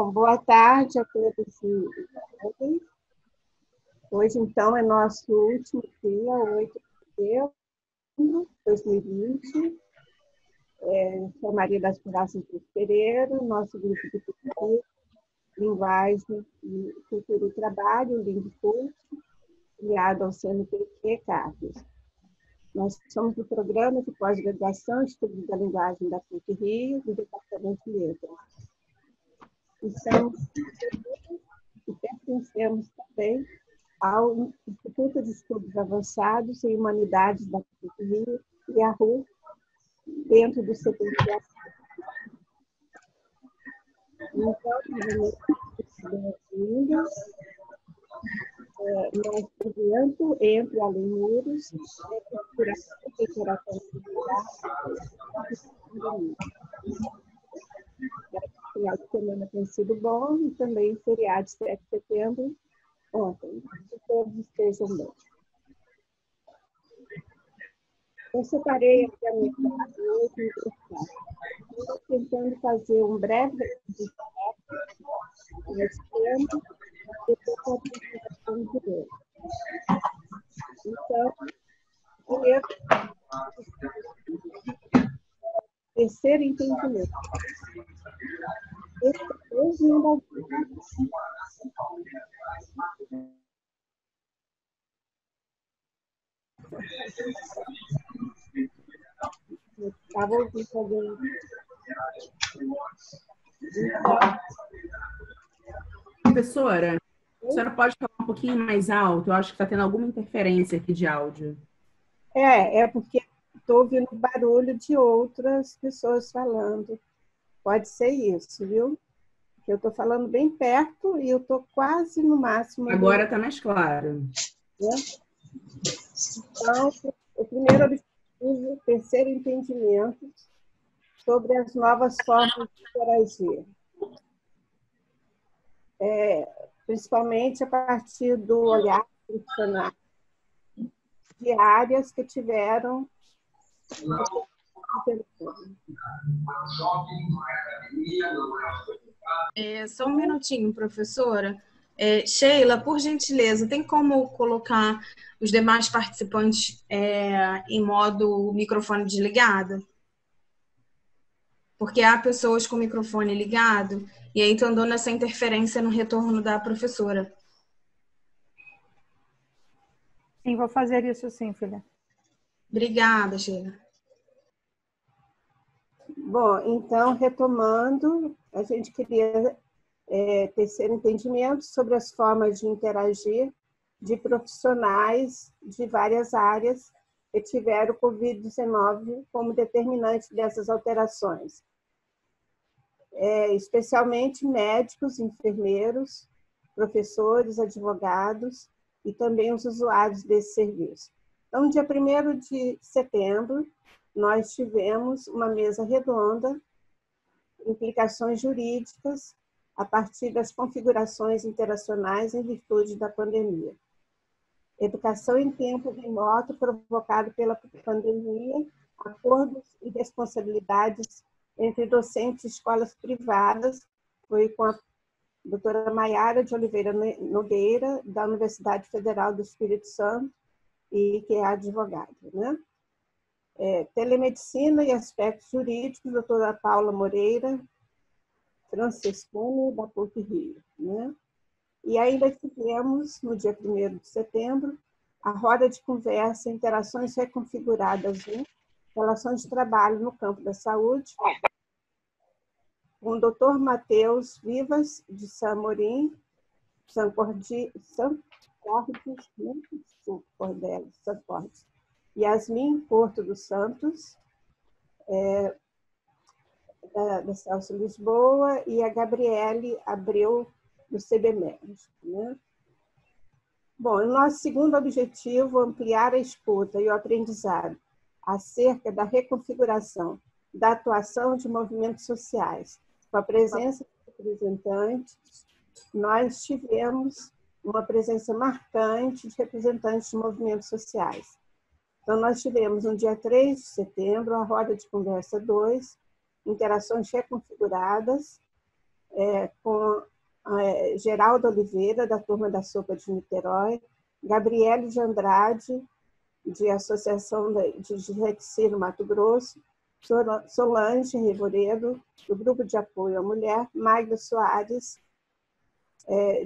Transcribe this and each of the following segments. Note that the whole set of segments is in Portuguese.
Bom, boa tarde a todos e todas. Hoje, então, é nosso último dia, 8 de setembro de 2020. Sou Maria das Graças de Pereira, nosso grupo de cultura, linguagem e cultura e trabalho, Lingcult, ligado ao CNPq Carlos. Nós somos do programa de pós-graduação Estudos da Linguagem da PUC-Rio, do Departamento de Letras. E pertencemos também ao Instituto de Estudos Avançados em Humanidades da PUC-Rio e a RU, dentro do CPC. Então, bem-vindas. Nós adianto entre Além Muros, Culturação e Literatura Cultural. O final de semana tem sido bom e também o feriado de 7 de setembro, ontem. Que todos estejam bem. Eu separei aqui a minha frase hoje, estou tentando fazer um breve registro nesse tema, depois a apresentação de hoje. Então, primeiro, terceiro entendimento. Estava ouvindo alguém. Professora, a senhora pode falar um pouquinho mais alto? Eu acho que está tendo alguma interferência aqui de áudio. É porque estou ouvindo barulho de outras pessoas falando. Pode ser isso, viu? Porque eu estou falando bem perto e eu estou quase no máximo. Agora está mais claro. Então, o primeiro objetivo, o terceiro entendimento sobre as novas formas de interagir. Principalmente a partir do olhar profissional de áreas que tiveram. Só um minutinho, professora. Sheila, por gentileza, tem como colocar os demais participantes em modo microfone desligado? Porque há pessoas com o microfone ligado e aí estão dando essa interferência no retorno da professora. Sim, vou fazer isso sim, filha. Obrigada, Sheila. Bom, então, retomando, a gente queria terceiro entendimento sobre as formas de interagir de profissionais de várias áreas que tiveram o Covid-19 como determinante dessas alterações. Especialmente médicos, enfermeiros, professores, advogados e também os usuários desse serviço. Então, dia 1º de setembro, nós tivemos uma mesa redonda, implicações jurídicas a partir das configurações interacionais em virtude da pandemia. Educação em tempo remoto provocado pela pandemia, acordos e responsabilidades entre docentes de escolas privadas, foi com a doutora Maiara de Oliveira Nogueira, da Universidade Federal do Espírito Santo, e que é advogada, né? Telemedicina e aspectos jurídicos, doutora Paula Moreira, Francescone, da PUC-Rio, né? E ainda tivemos, no dia 1º de setembro, a roda de conversa Interações Reconfiguradas, né? Relações de trabalho no campo da saúde, com o Dr. Matheus Vivas, de Samorim, Yasmin Porto dos Santos, da Celso Lisboa, e a Gabriele Abreu, do CBMED, né? Bom, o nosso segundo objetivo, ampliar a escuta e o aprendizado acerca da reconfiguração da atuação de movimentos sociais. Com a presença de representantes, nós tivemos uma presença marcante de representantes de movimentos sociais. Então, nós tivemos, no dia 3 de setembro, a roda de conversa 2, Interações Reconfiguradas, com Geraldo Oliveira, da turma da Sopa de Niterói, Gabriele de Andrade, de Associação de Rexiro, Mato Grosso, Solange Revoredo, do Grupo de Apoio à Mulher, Magda Soares,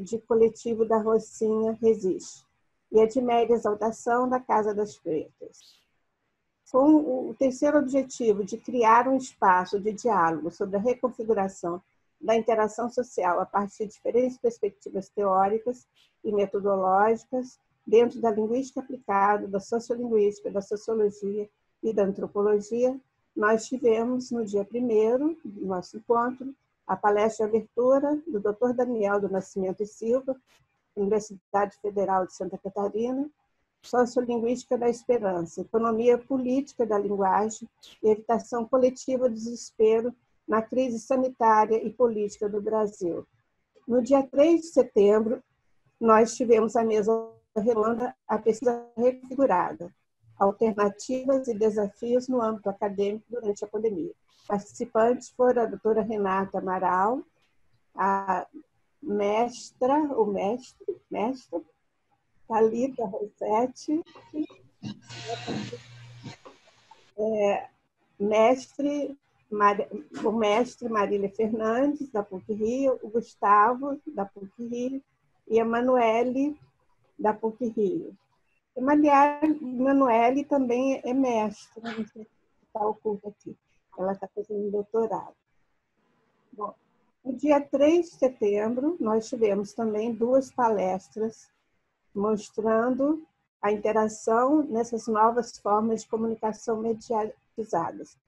de Coletivo da Rocinha Resiste, e Edmédia Exaltação, da Casa das Pretas. Com o terceiro objetivo de criar um espaço de diálogo sobre a reconfiguração da interação social a partir de diferentes perspectivas teóricas e metodológicas, dentro da linguística aplicada, da sociolinguística, da sociologia e da antropologia, nós tivemos, no dia 1º do nosso encontro, a palestra de abertura do Dr. Daniel do Nascimento e Silva, Universidade Federal de Santa Catarina, Sociolinguística da Esperança, Economia Política da Linguagem e Evitação Coletiva do Desespero na Crise Sanitária e Política do Brasil. No dia 3 de setembro, nós tivemos a mesa redonda, a pesquisa reconfigurada, alternativas e desafios no âmbito acadêmico durante a pandemia. Participantes foram a doutora Renata Amaral, a mestra Thalita Rossetti, o mestre Marília Fernandes, da PUC-Rio, o Gustavo, da PUC-Rio, e a Manuele, da PUC-Rio. A Manuele também é mestra, não sei se está oculta aqui. Ela está fazendo doutorado. Bom, no dia 3 de setembro, nós tivemos também 2 palestras mostrando a interação nessas novas formas de comunicação mediatizadas.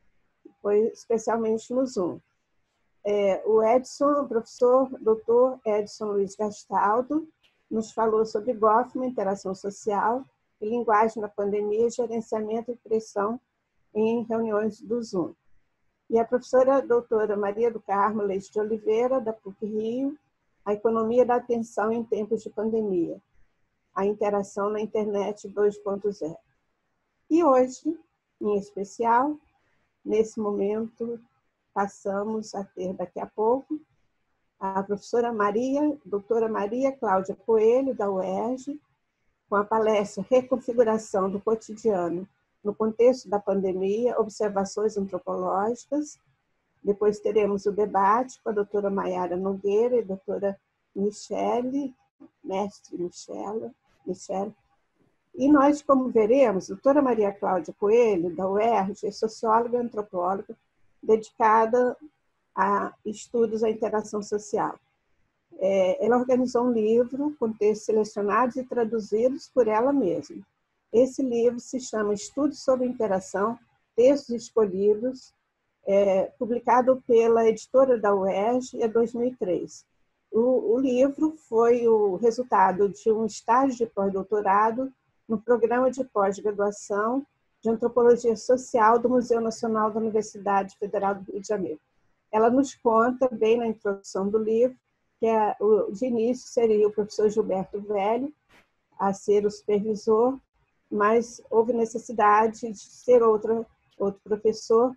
Foi especialmente no Zoom. O professor Dr. Edson Luiz Gastaldo, nos falou sobre Goffman, interação social, e linguagem na pandemia, gerenciamento e pressão em reuniões do Zoom. E a professora doutora Maria do Carmo Leite de Oliveira, da PUC-Rio, a economia da atenção em tempos de pandemia, a interação na internet 2.0. E hoje, em especial, nesse momento, passamos a ter daqui a pouco a professora doutora Maria Cláudia Coelho, da UERJ, com a palestra Reconfiguração do Cotidiano no Contexto da Pandemia, Observações Antropológicas. Depois teremos o debate com a doutora Maiara Nogueira e a doutora mestre Michele. E nós, como veremos, a doutora Maria Cláudia Coelho, da UERJ, é socióloga e antropóloga, dedicada a estudos à interação social. Ela organizou um livro com textos selecionados e traduzidos por ela mesma. Esse livro se chama Estudos sobre Interação, Textos Escolhidos, publicado pela editora da UERJ em 2003. O livro foi o resultado de um estágio de pós-doutorado no programa de pós-graduação de Antropologia Social do Museu Nacional da Universidade Federal do Rio de Janeiro. Ela nos conta, bem na introdução do livro, que de início seria o professor Gilberto Velho a ser o supervisor, mas houve necessidade de ser outro professor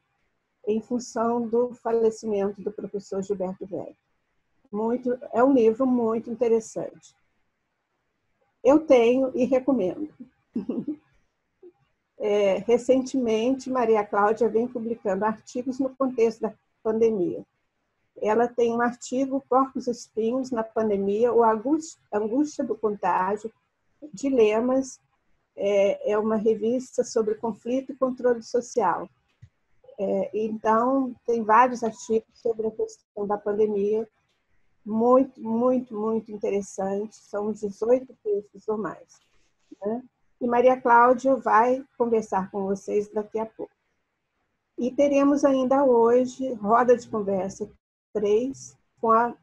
em função do falecimento do professor Gilberto Velho. É um livro muito interessante. Eu tenho e recomendo. Recentemente, Maria Cláudia vem publicando artigos no contexto da pandemia. Ela tem um artigo, Corpos Espinhos na Pandemia, ou Angústia do Contágio, Dilemas, é uma revista sobre conflito e controle social. Então, tem vários artigos sobre a questão da pandemia, muito, muito, muito interessantes, são 18 textos ou mais, né? E Maria Cláudia vai conversar com vocês daqui a pouco. E teremos ainda hoje, roda de conversa 3, com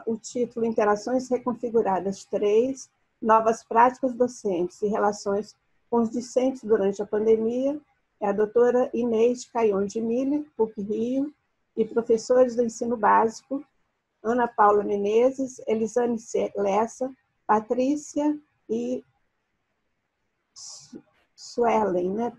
o título Interações Reconfiguradas 3, Novas Práticas Docentes e Relações com os Discentes durante a Pandemia, é a doutora Inês Caion de Miller, PUC-Rio, e professores do ensino básico, Ana Paula Menezes, Elisane Lessa, Patrícia e Suelen, né?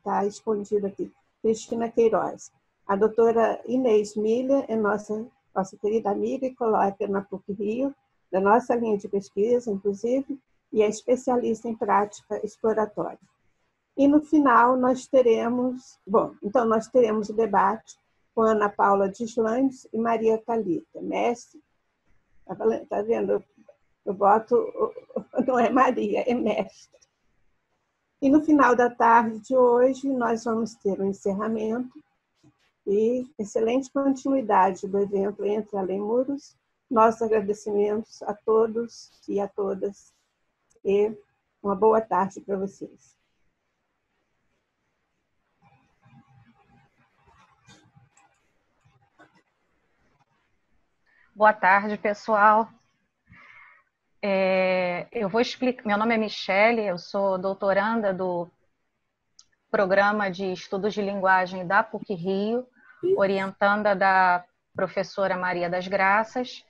Tá escondido aqui, Cristina Queiroz. A doutora Inês Miller é nossa nossa querida amiga e colega na PUC-Rio, da nossa linha de pesquisa, inclusive, e é especialista em prática exploratória. E no final nós teremos, nós teremos o debate com Ana Paula Deslandes e Maria Thalita, mestre. Está vendo? Eu boto, não é Maria, é mestre. E no final da tarde de hoje, nós vamos ter um encerramento e excelente continuidade do evento Entre Além Muros. Nossos agradecimentos a todos e a todas. E uma boa tarde para vocês. Boa tarde, pessoal. Eu vou explicar. Meu nome é Michele, eu sou doutoranda do Programa de Estudos de Linguagem da PUC-Rio, orientanda da professora Maria das Graças,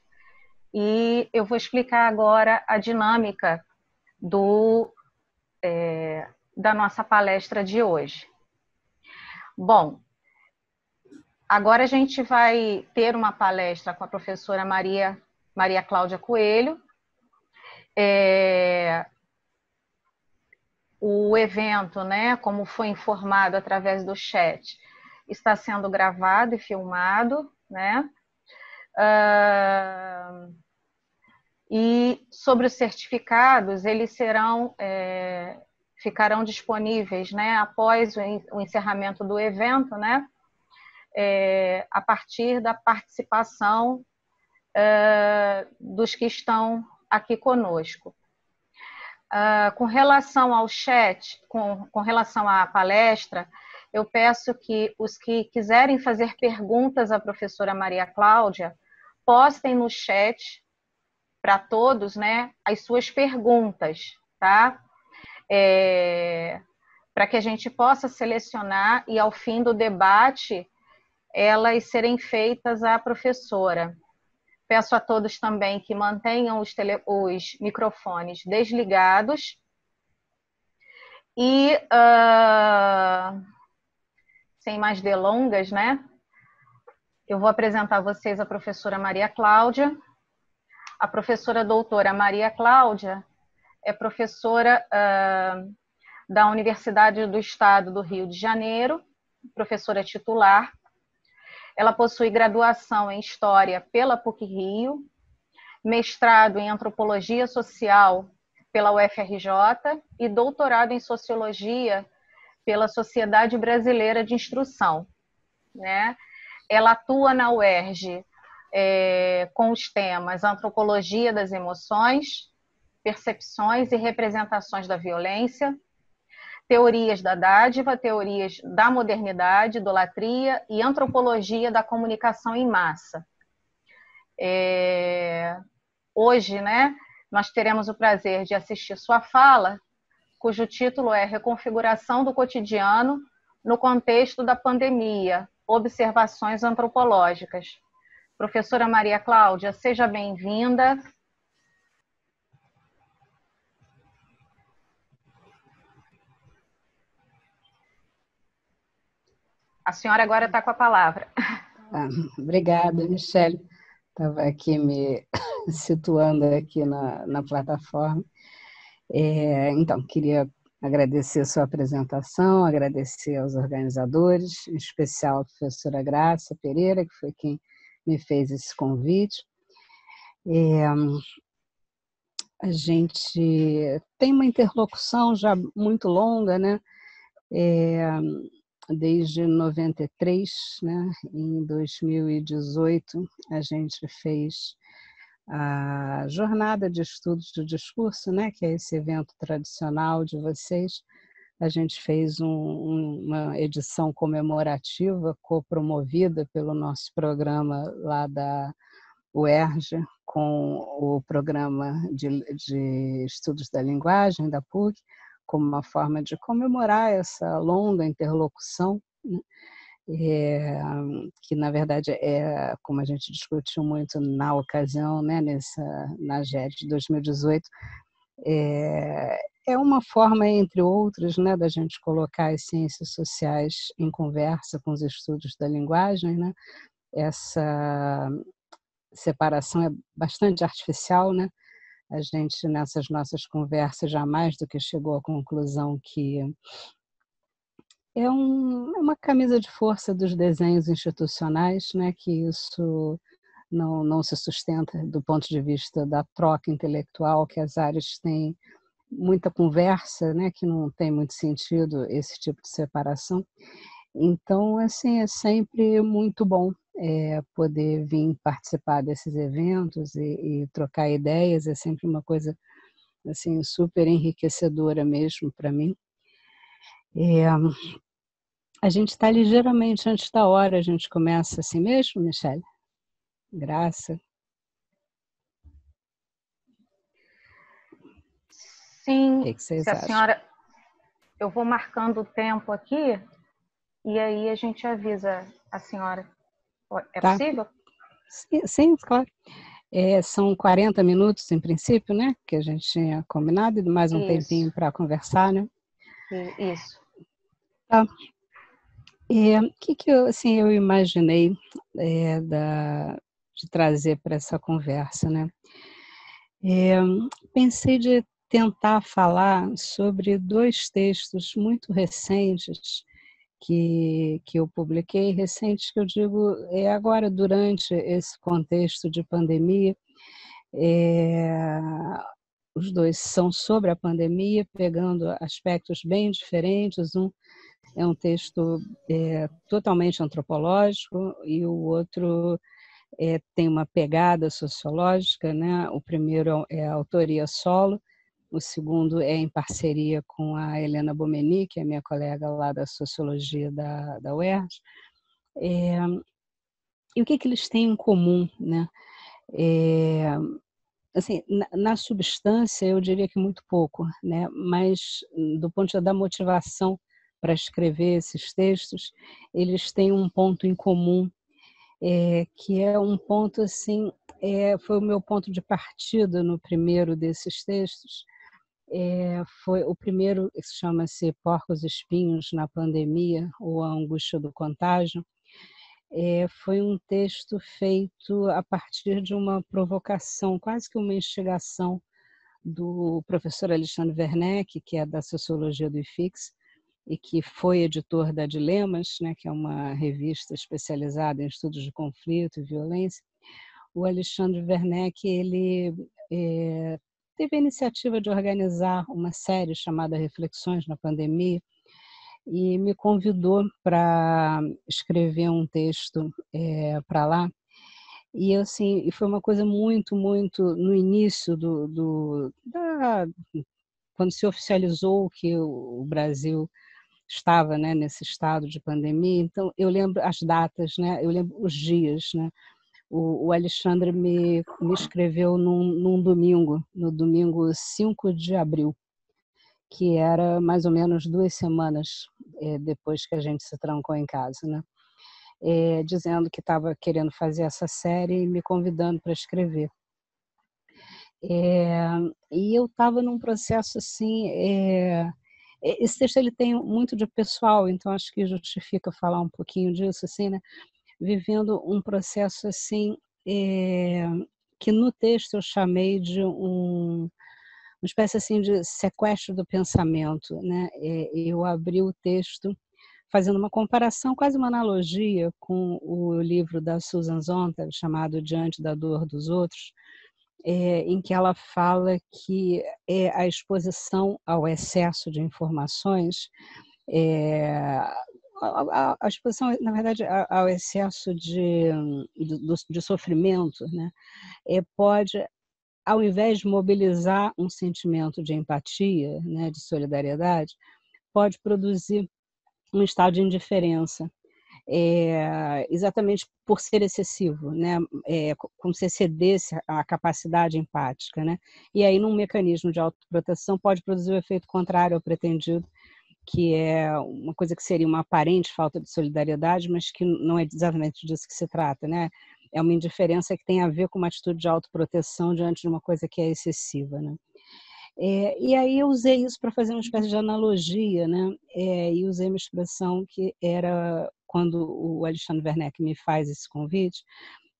e eu vou explicar agora a dinâmica da nossa palestra de hoje. Bom, agora a gente vai ter uma palestra com a professora Maria Cláudia Coelho. O evento, né, como foi informado através do chat, está sendo gravado e filmado, né? E sobre os certificados, eles ficarão disponíveis, né, após o encerramento do evento, né? A partir da participação dos que estão aqui conosco. Com relação ao chat, com relação à palestra, eu peço que os que quiserem fazer perguntas à professora Maria Cláudia, postem no chat para todos, né, as suas perguntas, tá? Para que a gente possa selecionar e, ao fim do debate, elas serem feitas à professora. Peço a todos também que mantenham os microfones desligados. E, sem mais delongas, né, eu vou apresentar a vocês a professora Maria Cláudia. A professora doutora Maria Cláudia é professora da Universidade do Estado do Rio de Janeiro, professora titular. Ela possui graduação em História pela PUC-Rio, mestrado em Antropologia Social pela UFRJ e doutorado em Sociologia pela Sociedade Brasileira de Instrução, né? Ela atua na UERJ com os temas Antropologia das Emoções, Percepções e Representações da Violência, Teorias da Dádiva, Teorias da Modernidade, Idolatria e Antropologia da Comunicação em Massa. Hoje, né, nós teremos o prazer de assistir sua fala, cujo título é Reconfiguração do Cotidiano no Contexto da Pandemia, Observações Antropológicas. Professora Maria Cláudia, seja bem-vinda. A senhora agora está com a palavra. Obrigada, Michele. Estava aqui me situando aqui na plataforma. Então, queria agradecer a sua apresentação, agradecer aos organizadores, em especial a professora Graça Pereira, que foi quem me fez esse convite. A gente tem uma interlocução já muito longa, né? Desde 93, né? Em 2018, a gente fez a Jornada de Estudos do Discurso, né? Que é esse evento tradicional de vocês. A gente fez uma edição comemorativa, copromovida pelo nosso programa lá da UERJ, com o programa de Estudos da Linguagem da PUC, como uma forma de comemorar essa longa interlocução, né? Que, na verdade, como a gente discutiu muito na ocasião, né, na GED de 2018, é uma forma, entre outras, né, da gente colocar as ciências sociais em conversa com os estudos da linguagem, né? separação é bastante artificial, né? A gente, nessas nossas conversas, jamais do que chegou à conclusão que é uma camisa de força dos desenhos institucionais, né? Que isso não se sustenta do ponto de vista da troca intelectual, que as áreas têm muita conversa, né? Que não tem muito sentido esse tipo de separação. Então, assim, é sempre muito bom poder vir participar desses eventos e trocar ideias, é sempre uma coisa assim, super enriquecedora mesmo para mim. A gente está ligeiramente antes da hora, a gente começa assim mesmo, Michele? Graça. Sim, O que vocês se a acham? senhora... Eu vou marcando o tempo aqui e aí a gente avisa a senhora. É Tá. possível? Sim, claro. São 40 minutos, em princípio, né? Que a gente tinha combinado, e mais um tempinho para conversar, né? Isso. Tá. O que eu imaginei de trazer para essa conversa, né? Pensei de tentar falar sobre 2 textos muito recentes que eu publiquei, recentes que eu digo agora durante esse contexto de pandemia. Os 2 são sobre a pandemia, pegando aspectos bem diferentes. Um é um texto totalmente antropológico e o outro tem uma pegada sociológica, né? O primeiro é a autoria solo, o segundo é em parceria com a Helena Bomeni, que é minha colega lá da Sociologia da UERJ. E o que eles têm em comum, né? Assim, na substância, eu diria que muito pouco, né? Mas do ponto de vista da motivação para escrever esses textos, eles têm um ponto em comum, que é um ponto assim, foi o meu ponto de partida no primeiro desses textos. Foi o primeiro, que chama-se Porcos e Espinhos na Pandemia, ou A Angústia do Contágio. Foi um texto feito a partir de uma provocação, quase que uma instigação do professor Alexandre Werneck, que é da Sociologia do IFIX, e que foi editor da Dilemas, né, que é uma revista especializada em estudos de conflito e violência. O Alexandre Werneck, ele teve a iniciativa de organizar uma série chamada Reflexões na Pandemia, e me convidou para escrever um texto para lá. E assim, foi uma coisa muito, muito no início quando se oficializou que o Brasil estava, né, nesse estado de pandemia. Então eu lembro as datas, né? Eu lembro os dias, né? O Alexandre me escreveu num domingo, no domingo 5 de abril, que era mais ou menos 2 semanas depois que a gente se trancou em casa, né? Dizendo que estava querendo fazer essa série e me convidando para escrever. E eu estava num processo assim, esse texto ele tem muito de pessoal, então acho que justifica falar um pouquinho disso, assim, né? Vivendo um processo assim, que no texto eu chamei de uma espécie assim de sequestro do pensamento, né? Eu abri o texto fazendo uma comparação, quase uma analogia com o livro da Susan Sontag, chamado Diante da Dor dos Outros, em que ela fala que a exposição ao excesso de informações, a exposição, na verdade, ao excesso de sofrimento, né, pode, ao invés de mobilizar um sentimento de empatia, né, de solidariedade, pode produzir um estado de indiferença, exatamente por ser excessivo, né? Como se excedesse a capacidade empática, né? E aí, num mecanismo de autoproteção, pode produzir o efeito contrário ao pretendido, que é uma coisa que seria uma aparente falta de solidariedade, mas que não é exatamente disso que se trata, né? É uma indiferença que tem a ver com uma atitude de autoproteção diante de uma coisa que é excessiva, né? E aí eu usei isso para fazer uma espécie de analogia, né? E usei uma expressão que era, quando o Alexandre Werneck me faz esse convite,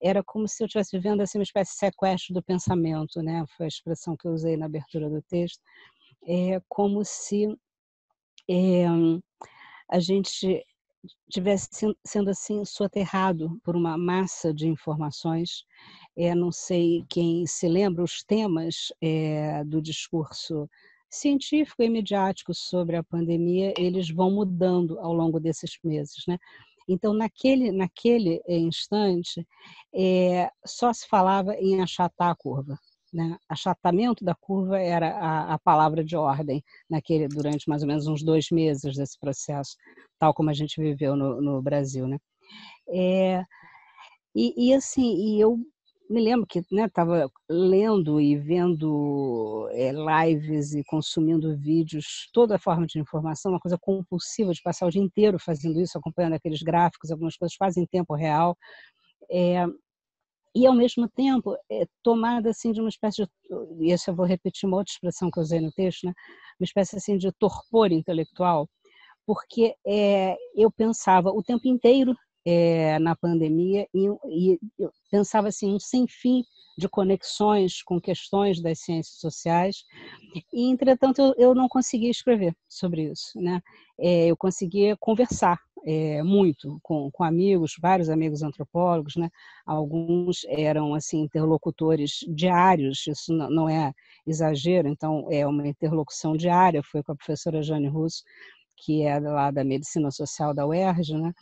era como se eu estivesse vivendo assim, uma espécie de sequestro do pensamento, né? Foi a expressão que eu usei na abertura do texto. É como se a gente tivesse sendo assim soterrado por uma massa de informações. Não sei quem se lembra, os temas do discurso científico e midiático sobre a pandemia, eles vão mudando ao longo desses meses, né? Então, naquele instante, só se falava em achatar a curva, né? Achatamento da curva era a palavra de ordem durante mais ou menos uns 2 meses desse processo, tal como a gente viveu no Brasil, né? E eu me lembro que estava lendo e vendo lives e consumindo vídeos, toda forma de informação, uma coisa compulsiva de passar o dia inteiro fazendo isso, acompanhando aqueles gráficos, algumas coisas quase em tempo real. E, ao mesmo tempo, tomada assim, de uma espécie de... E essa eu vou repetir uma outra expressão que eu usei no texto, né? Uma espécie assim, de torpor intelectual, porque eu pensava o tempo inteiro na pandemia e eu pensava assim, um sem fim de conexões com questões das ciências sociais e, entretanto, eu não conseguia escrever sobre isso, né? Eu conseguia conversar muito com amigos, vários amigos antropólogos, né? Alguns eram assim interlocutores diários, isso não é exagero, então é uma interlocução diária, foi com a professora Jane Russo, que é lá da Medicina Social da UERJ, né?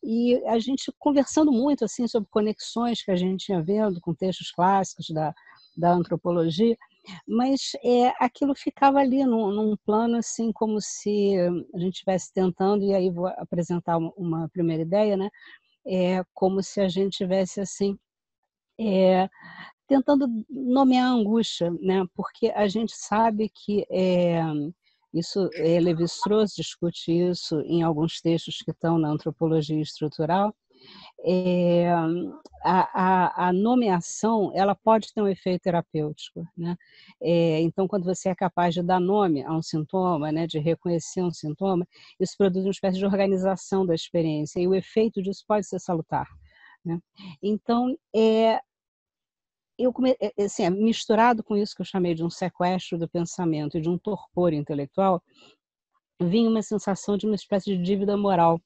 E a gente conversando muito assim sobre conexões que a gente ia vendo com textos clássicos da antropologia, mas aquilo ficava ali num plano assim como se a gente estivesse tentando, e aí vou apresentar uma primeira ideia, né? Como se a gente estivesse assim tentando nomear a angústia, né? Porque a gente sabe que isso, Lévi-Strauss discute isso em alguns textos que estão na antropologia estrutural. A nomeação, ela pode ter um efeito terapêutico, né? Então, quando você é capaz de dar nome a um sintoma, né, de reconhecer um sintoma, isso produz uma espécie de organização da experiência e o efeito disso pode ser salutar, né? Então, assim, misturado com isso que eu chamei de um sequestro do pensamento e de um torpor intelectual, vinha uma sensação de uma espécie de dívida moral,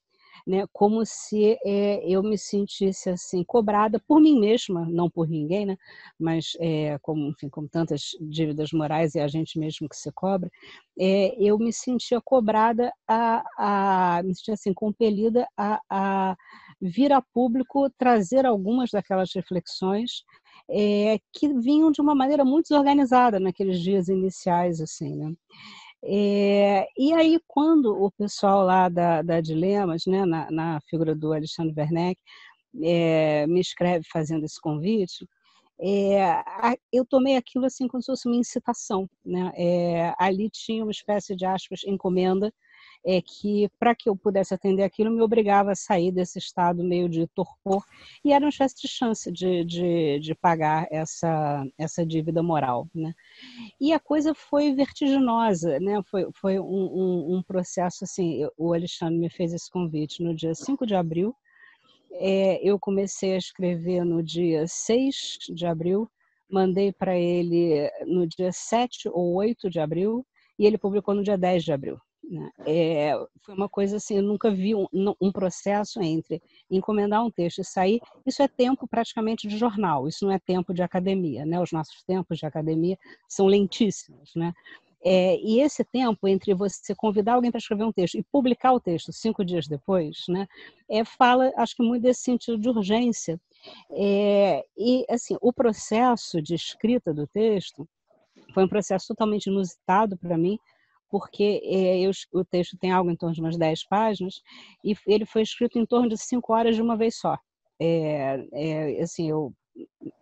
né? Como se eu me sentisse assim cobrada por mim mesma, não por ninguém, né? Mas enfim, como tantas dívidas morais, é a gente mesmo que se cobra, eu me sentia cobrada me sentia assim compelida a vir a público trazer algumas daquelas reflexões que vinham de uma maneira muito desorganizada naqueles dias iniciais, assim, né? E aí, quando o pessoal lá da Dilemas, né, na figura do Alexandre Werneck, me escreve fazendo esse convite, eu tomei aquilo assim como se fosse uma incitação, né? Ali tinha uma espécie de, aspas, encomenda, que, para que eu pudesse atender aquilo, me obrigava a sair desse estado meio de torpor, e era uma espécie de chance de pagar essa dívida moral, né? E a coisa foi vertiginosa, né? Foi um processo assim, o Alexandre me fez esse convite no dia 5 de abril, eu comecei a escrever no dia 6 de abril, mandei para ele no dia 7 ou 8 de abril, e ele publicou no dia 10 de abril. Né? Foi uma coisa assim, eu nunca vi um processo entre encomendar um texto e sair. Isso é tempo praticamente de jornal, isso não é tempo de academia, né? Os nossos tempos de academia são lentíssimos, né? E esse tempo entre você convidar alguém para escrever um texto e publicar o texto 5 dias depois, né? Fala, acho que muito desse sentido de urgência. E assim, o processo de escrita do texto foi um processo totalmente inusitado para mim, porque o texto tem algo em torno de umas 10 páginas e ele foi escrito em torno de 5 horas de uma vez só. Assim, eu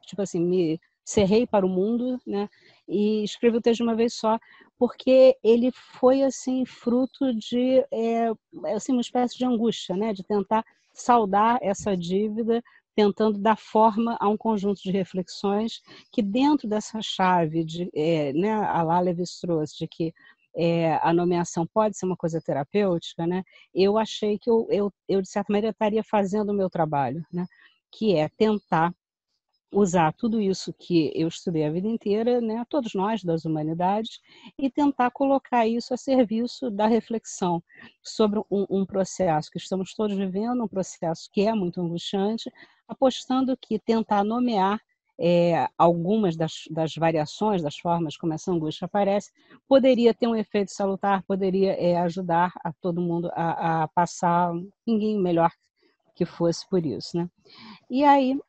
tipo assim, me cerrei para o mundo, né, e escrevi o texto de uma vez só, porque ele foi assim fruto de assim, uma espécie de angústia, né, de tentar saldar essa dívida, tentando dar forma a um conjunto de reflexões que, dentro dessa chave de, né, a lá Lévi-Strauss, de que a nomeação pode ser uma coisa terapêutica, né, eu achei que eu de certa maneira estaria fazendo o meu trabalho, né, que é tentar usar tudo isso que eu estudei a vida inteira, né, todos nós das humanidades, e tentar colocar isso a serviço da reflexão sobre um processo que estamos todos vivendo, um processo que é muito angustiante, apostando que tentar nomear algumas das variações, das formas como essa angústia aparece, poderia ter um efeito salutar, poderia ajudar a todo mundo a passar, ninguém melhor que fosse por isso, né? E aí,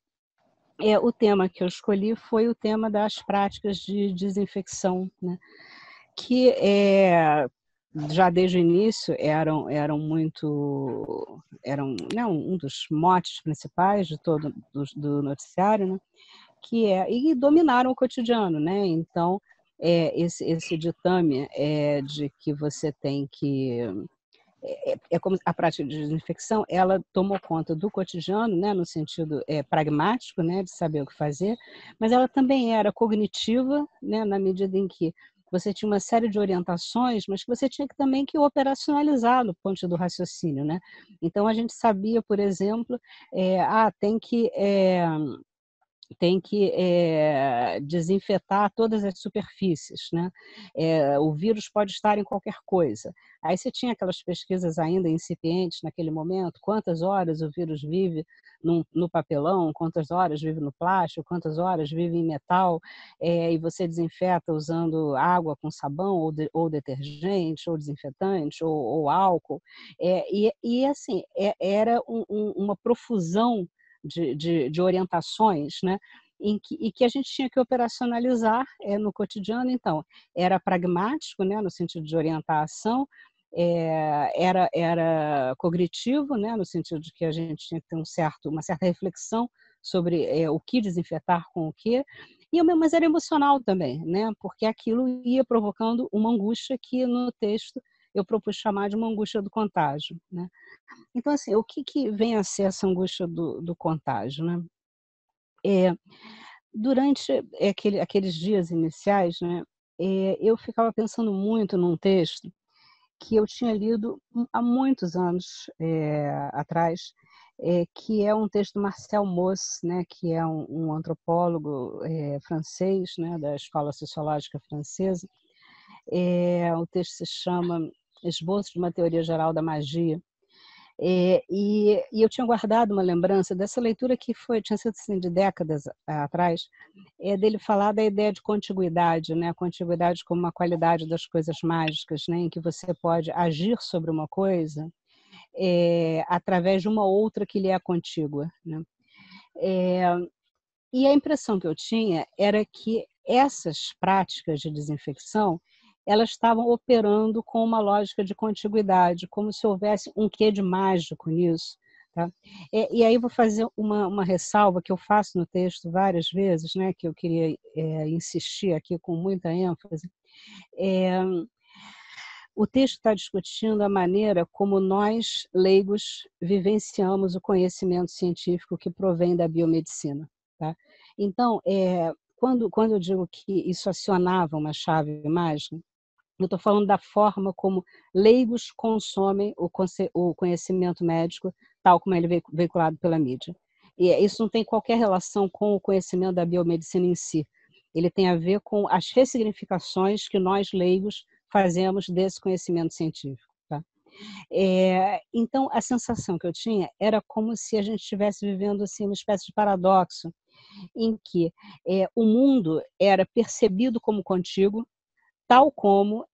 o tema que eu escolhi foi o tema das práticas de desinfecção, né? Que já desde o início eram muito, né, um dos motes principais de todo do noticiário, né? E dominaram o cotidiano, né? Então, esse ditame de que você tem que como a prática de desinfecção, ela tomou conta do cotidiano, né, no sentido pragmático, né, de saber o que fazer, mas ela também era cognitiva, né, na medida em que você tinha uma série de orientações, mas que você tinha também que operacionalizar no ponto do raciocínio, né? Então a gente sabia, por exemplo, tem que desinfetar todas as superfícies, né? O vírus pode estar em qualquer coisa. Aí você tinha aquelas pesquisas ainda incipientes naquele momento, quantas horas o vírus vive no papelão, quantas horas vive no plástico, quantas horas vive em metal, e você desinfeta usando água com sabão, ou detergente, ou desinfetante, ou álcool. E assim, era uma profusão de orientações, né? E que a gente tinha que operacionalizar no cotidiano. Então, era pragmático, né, no sentido de orientar a ação, era cognitivo, né, no sentido de que a gente tinha que ter uma certa reflexão sobre o que desinfetar com o quê, mas era emocional também, né, porque aquilo ia provocando uma angústia que no texto eu propus chamar de uma angústia do contágio, né? Então, assim, o que vem a ser essa angústia do contágio, né? Durante aqueles dias iniciais, né, eu ficava pensando muito num texto que eu tinha lido há muitos anos atrás, que é um texto do Marcel Mauss, né, que é um antropólogo francês, né, da Escola Sociológica Francesa. O texto se chama Esboço de uma Teoria Geral da Magia. E eu tinha guardado uma lembrança dessa leitura que tinha sido assim, de décadas atrás, dele falar da ideia de contiguidade, né? A contiguidade como uma qualidade das coisas mágicas, né? Em que você pode agir sobre uma coisa através de uma outra que lhe é contígua, né? E a impressão que eu tinha era que essas práticas de desinfecção elas estavam operando com uma lógica de contiguidade, como se houvesse um quê de mágico nisso. Tá? E aí vou fazer uma ressalva que eu faço no texto várias vezes, né, que eu queria insistir aqui com muita ênfase. O texto está discutindo a maneira como nós, leigos, vivenciamos o conhecimento científico que provém da biomedicina. Tá? Então, quando eu digo que isso acionava uma chave mágica, eu estou falando da forma como leigos consomem o conhecimento médico, tal como ele é veiculado pela mídia. E isso não tem qualquer relação com o conhecimento da biomedicina em si. Ele tem a ver com as ressignificações que nós, leigos, fazemos desse conhecimento científico. Tá? Então, a sensação que eu tinha era como se a gente estivesse vivendo assim, uma espécie de paradoxo, em que o mundo era percebido como contíguo, tal como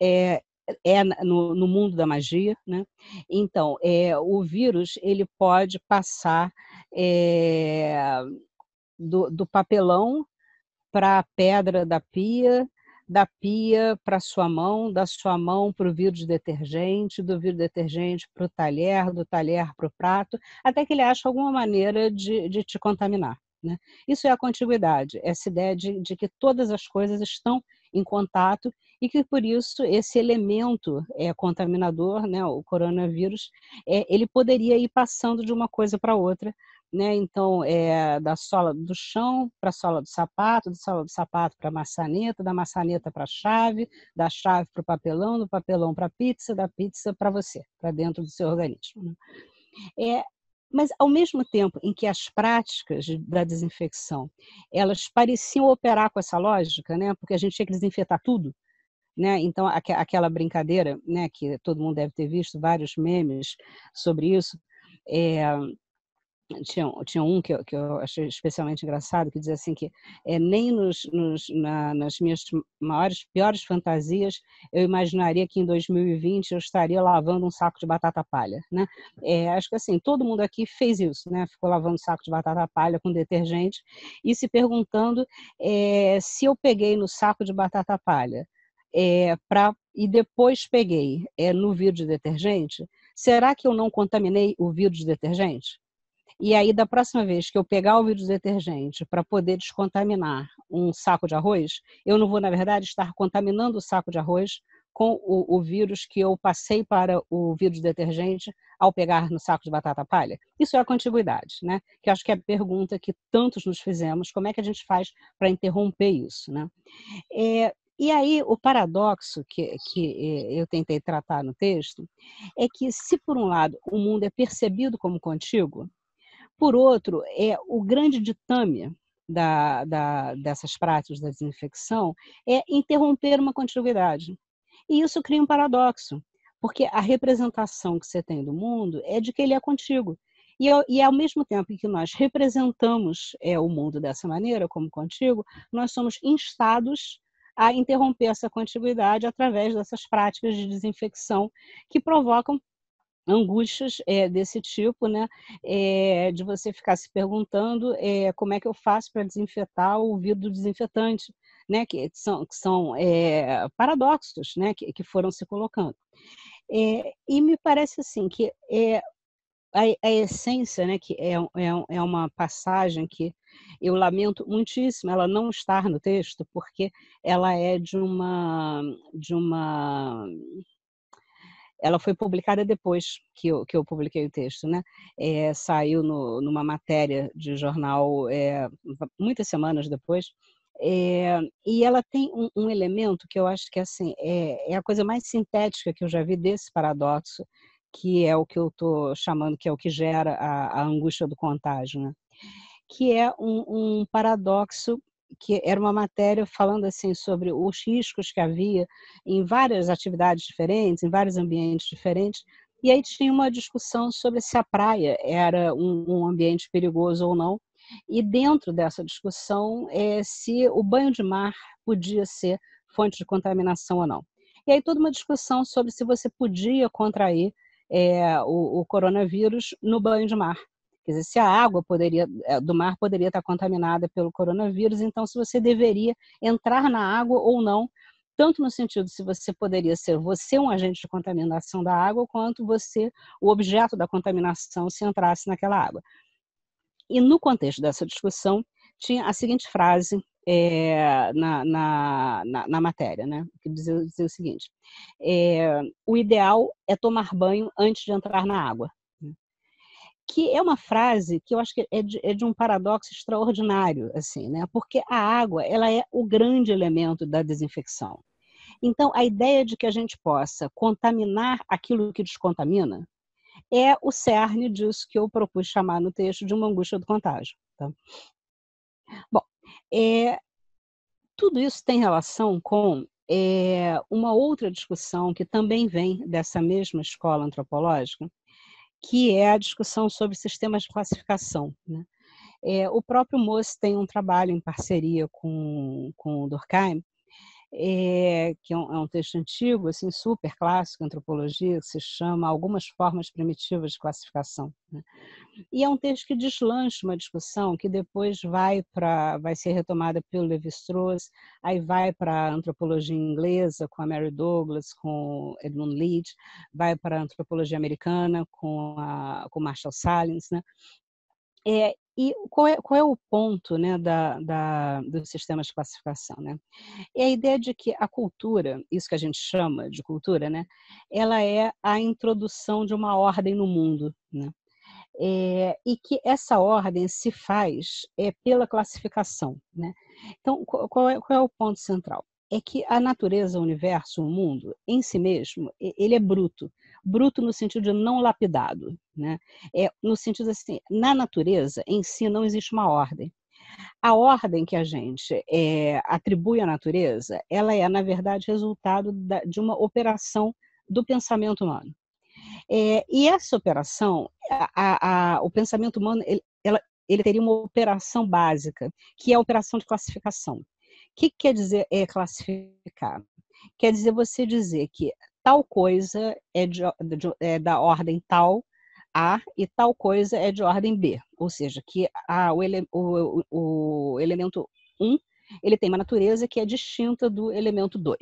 no mundo da magia, né? Então, o vírus ele pode passar do papelão para a pedra da pia para a sua mão, da sua mão para o vidro de detergente, do vidro de detergente para o talher, do talher para o prato, até que ele acha alguma maneira de te contaminar. Né? Isso é a contiguidade, essa ideia de que todas as coisas estão em contato e que, por isso, esse elemento contaminador, né, o coronavírus, ele poderia ir passando de uma coisa para outra, né? Então, da sola do chão para a sola do sapato para a maçaneta, da maçaneta para a chave, da chave para o papelão, do papelão para a pizza, da pizza para você, para dentro do seu organismo. Né? Mas, ao mesmo tempo em que as práticas da desinfecção, elas pareciam operar com essa lógica, né? Porque a gente tinha que desinfetar tudo, né? Então, aquela brincadeira, né, que todo mundo deve ter visto, vários memes sobre isso, é, tinha um que eu achei especialmente engraçado, que dizia assim que nem nas minhas maiores, piores fantasias eu imaginaria que em 2020 eu estaria lavando um saco de batata palha, né? Acho que assim, todo mundo aqui fez isso, né? Ficou lavando um saco de batata palha com detergente e se perguntando se eu peguei no saco de batata palha e depois peguei no vidro de detergente, será que eu não contaminei o vidro de detergente? E aí, da próxima vez que eu pegar o vidro de detergente para poder descontaminar um saco de arroz, eu não vou, na verdade, estar contaminando o saco de arroz com o vírus que eu passei para o vidro de detergente ao pegar no saco de batata palha? Isso é a contiguidade, né? Que eu acho que é a pergunta que tantos nos fizemos, como é que a gente faz para interromper isso, né? E aí, o paradoxo que eu tentei tratar no texto é que, se por um lado o mundo é percebido como contíguo, por outro, o grande ditame dessas práticas da desinfecção é interromper uma contiguidade. E isso cria um paradoxo, porque a representação que você tem do mundo é de que ele é contíguo. E ao mesmo tempo que nós representamos o mundo dessa maneira, como contíguo, nós somos instados a interromper essa contiguidade através dessas práticas de desinfecção que provocam angústias desse tipo, né? De você ficar se perguntando como é que eu faço para desinfetar o vidro do desinfetante, né? Que são paradoxos, né? Que foram se colocando. E me parece assim que a essência, né? Que é uma passagem que eu lamento muitíssimo ela não estar no texto, porque ela é de uma ela foi publicada depois que eu publiquei o texto, né? Saiu numa matéria de jornal muitas semanas depois, e ela tem um elemento que eu acho que assim, é a coisa mais sintética que eu já vi desse paradoxo, que é o que eu estou chamando, que é o que gera a angústia do contágio, né? Que é um paradoxo, que era uma matéria falando assim sobre os riscos que havia em várias atividades diferentes, em vários ambientes diferentes, e aí tinha uma discussão sobre se a praia era um ambiente perigoso ou não, e dentro dessa discussão se o banho de mar podia ser fonte de contaminação ou não. E aí toda uma discussão sobre se você podia contrair o coronavírus no banho de mar. Quer dizer, se a água do mar poderia estar contaminada pelo coronavírus, então se você deveria entrar na água ou não, tanto no sentido se você poderia ser você um agente de contaminação da água, quanto você o objeto da contaminação se entrasse naquela água. E no contexto dessa discussão, tinha a seguinte frase na matéria, né? Que dizia o seguinte: o ideal é tomar banho antes de entrar na água. Que é uma frase que eu acho que é de um paradoxo extraordinário, assim, né? Porque a água, ela é o grande elemento da desinfecção. Então, a ideia de que a gente possa contaminar aquilo que descontamina é o cerne disso que eu propus chamar no texto de uma angústia do contágio. Tá? Bom, tudo isso tem relação com uma outra discussão que também vem dessa mesma escola antropológica, que é a discussão sobre sistemas de classificação, né? O próprio Mosse tem um trabalho em parceria com o Durkheim, que é um texto antigo, assim, super clássico, antropologia, que se chama Algumas Formas Primitivas de Classificação, né? E é um texto que deslancha uma discussão que depois vai ser retomada pelo Lévi-Strauss, aí vai para a antropologia inglesa com a Mary Douglas, com Edmund Leach, vai para a antropologia americana com Marshall Sahlins, né? E qual é o ponto, né, dos sistemas de classificação, né? É a ideia de que a cultura, isso que a gente chama de cultura, né, ela é a introdução de uma ordem no mundo, né? E que essa ordem se faz pela classificação, né? Então, qual é o ponto central? É que a natureza, o universo, o mundo, em si mesmo, ele é bruto. bruto no sentido de não lapidado, né? No sentido assim, na natureza em si não existe uma ordem. A ordem que a gente atribui à natureza, ela é, na verdade, resultado de uma operação do pensamento humano. E essa operação, o pensamento humano, ele teria uma operação básica, que é a operação de classificação. O que quer dizer classificar? Quer dizer você dizer que tal coisa é da ordem tal, A, e tal coisa é de ordem B. Ou seja, que o elemento 1 ele tem uma natureza que é distinta do elemento 2.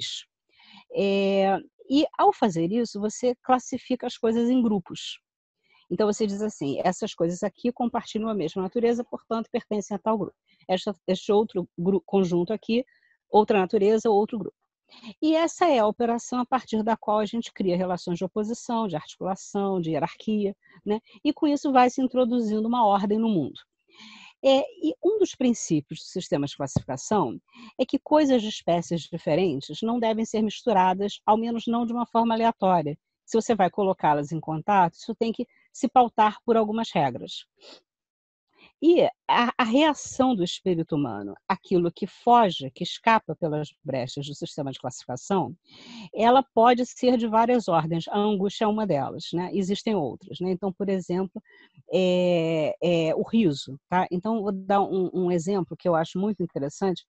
E ao fazer isso, você classifica as coisas em grupos. Então você diz assim, essas coisas aqui compartilham a mesma natureza, portanto pertencem a tal grupo. Este outro conjunto aqui, outra natureza, outro grupo. E essa é a operação a partir da qual a gente cria relações de oposição, de articulação, de hierarquia, né? E com isso vai se introduzindo uma ordem no mundo. E um dos princípios do sistema de classificação é que coisas de espécies diferentes não devem ser misturadas, ao menos não de uma forma aleatória. Se você vai colocá-las em contato, isso tem que se pautar por algumas regras. E a reação do espírito humano, aquilo que foge, que escapa pelas brechas do sistema de classificação, ela pode ser de várias ordens. A angústia é uma delas, né? Existem outras, né? Então, por exemplo, o riso, tá? Então, vou dar um exemplo que eu acho muito interessante,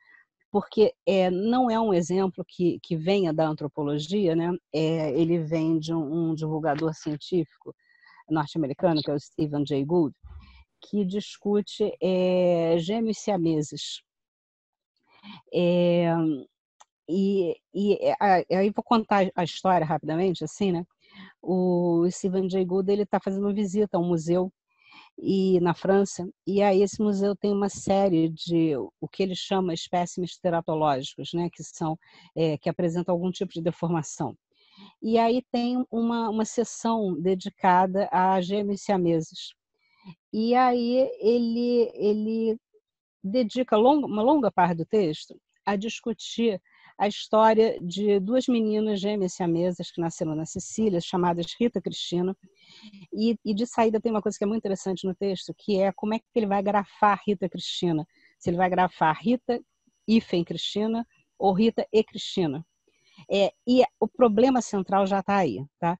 porque não é um exemplo que venha da antropologia, né? Ele vem de um divulgador científico norte-americano, que é o Stephen Jay Gould, que discute gêmeos siameses. Aí vou contar a história rapidamente, assim, né? O Stephen Jay Gould está fazendo uma visita a um museu na França, e aí esse museu tem uma série de o que ele chama espécimes teratológicos, né? Que apresentam algum tipo de deformação. E aí tem uma seção dedicada a gêmeos siameses. E aí ele dedica uma longa parte do texto a discutir a história de duas meninas gêmeas siamesas que nasceram na Sicília, chamadas Rita e Cristina. E de saída tem uma coisa que é muito interessante no texto, que é como é que ele vai grafar Rita e Cristina. Se ele vai grafar Rita, hífen Cristina, ou Rita e Cristina. E o problema central já está aí, tá?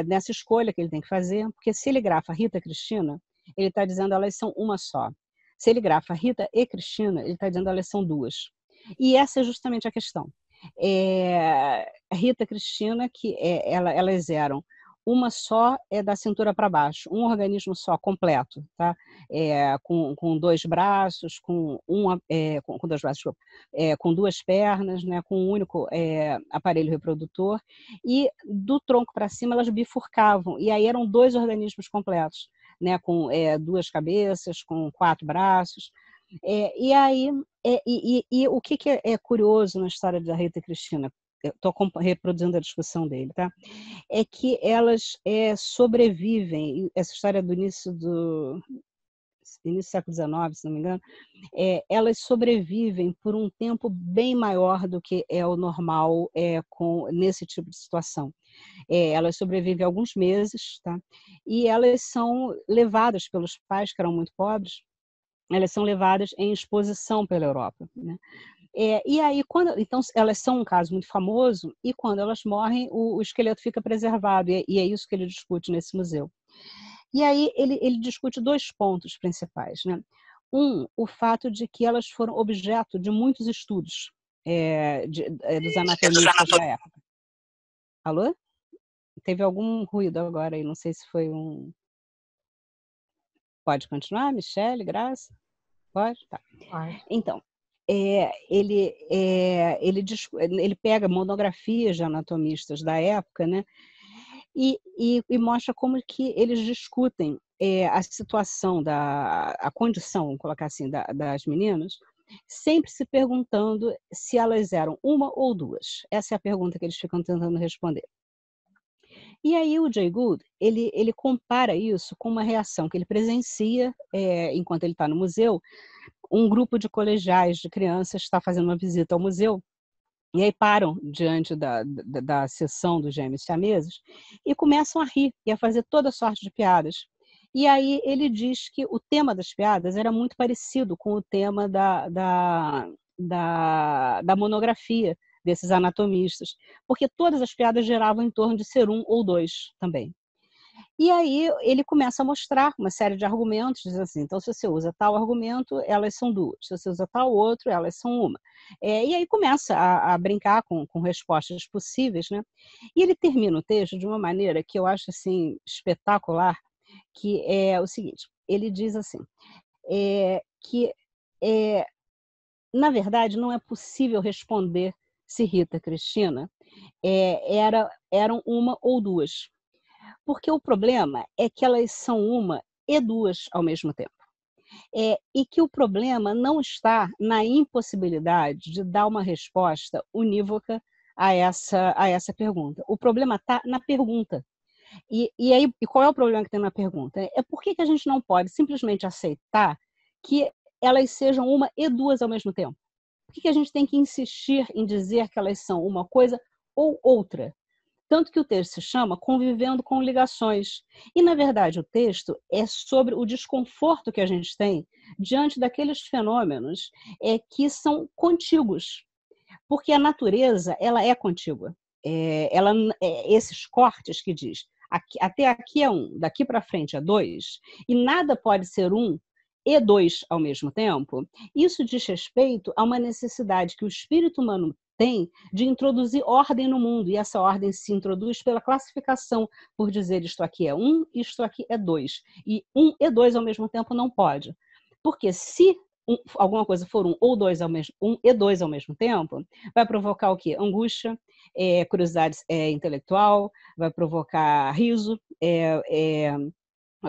Nessa escolha que ele tem que fazer, porque se ele grafa Rita e Cristina, ele está dizendo elas são uma só. Se ele grafa Rita e Cristina, ele está dizendo elas são duas. E essa é justamente a questão. Rita e Cristina, que elas eram uma só da cintura para baixo, um organismo só, completo, tá? Com dois braços, com dois braços, com duas pernas, né? Com um único aparelho reprodutor, e do tronco para cima elas bifurcavam, e aí eram dois organismos completos, né? Com duas cabeças, com 4 braços. E aí, o que é curioso na história da Rita e Cristina, estou reproduzindo a discussão dele, tá? É que elas sobrevivem, essa história do início do século XIX, se não me engano, elas sobrevivem por um tempo bem maior do que é o normal nesse tipo de situação. Elas sobrevivem alguns meses, tá? E elas são levadas pelos pais, que eram muito pobres, elas são levadas em exposição pela Europa, né? E aí, então, elas são um caso muito famoso, e quando elas morrem, o esqueleto fica preservado, e é isso que ele discute nesse museu. E aí ele discute 2 pontos principais, né? O fato de que elas foram objeto de muitos estudos dos anatomistas da época. Alô? Teve algum ruído agora aí, não sei se foi um... Pode continuar, Michele, Graça? Pode? Tá. Pode. Então, ele pega monografias de anatomistas da época, né? E mostra como que eles discutem a situação, a condição, vamos colocar assim, das meninas, sempre se perguntando se elas eram uma ou duas. Essa é a pergunta que eles ficam tentando responder. E aí o Jay Gould, ele compara isso com uma reação que ele presencia enquanto ele está no museu. Um grupo de colegiais de crianças está fazendo uma visita ao museu, E aí param diante da sessão dos gêmeos siameses e começam a rir e a fazer toda sorte de piadas. E aí ele diz que o tema das piadas era muito parecido com o tema da monografia desses anatomistas, porque todas as piadas giravam em torno de ser um ou dois também. E aí ele começa a mostrar uma série de argumentos, diz assim, então se você usa tal argumento, elas são duas, se você usa tal outro, elas são uma. E aí começa a brincar com respostas possíveis, né? E ele termina o texto de uma maneira que eu acho assim, espetacular, que é o seguinte, ele diz assim, que na verdade não é possível responder se Rita e Cristina eram uma ou duas. Porque o problema é que elas são uma e duas ao mesmo tempo. E que o problema não está na impossibilidade de dar uma resposta unívoca a essa pergunta. O problema está na pergunta. E qual é o problema que tem na pergunta? Por que a gente não pode simplesmente aceitar que elas sejam uma e duas ao mesmo tempo? Por que a gente tem que insistir em dizer que elas são uma coisa ou outra? Tanto que o texto se chama Convivendo com Ligações. E, na verdade, o texto é sobre o desconforto que a gente tem diante daqueles fenômenos que são contíguos. Porque a natureza, ela é contígua. Esses cortes que diz, até aqui é um, daqui para frente é dois, e nada pode ser um e dois ao mesmo tempo, isso diz respeito a uma necessidade que o espírito humano tem de introduzir ordem no mundo, e essa ordem se introduz pela classificação, por dizer isto aqui é um, isto aqui é dois. E um e dois ao mesmo tempo não pode. Porque se alguma coisa for um e dois ao mesmo tempo, vai provocar o quê? Angústia, curiosidade intelectual, vai provocar riso,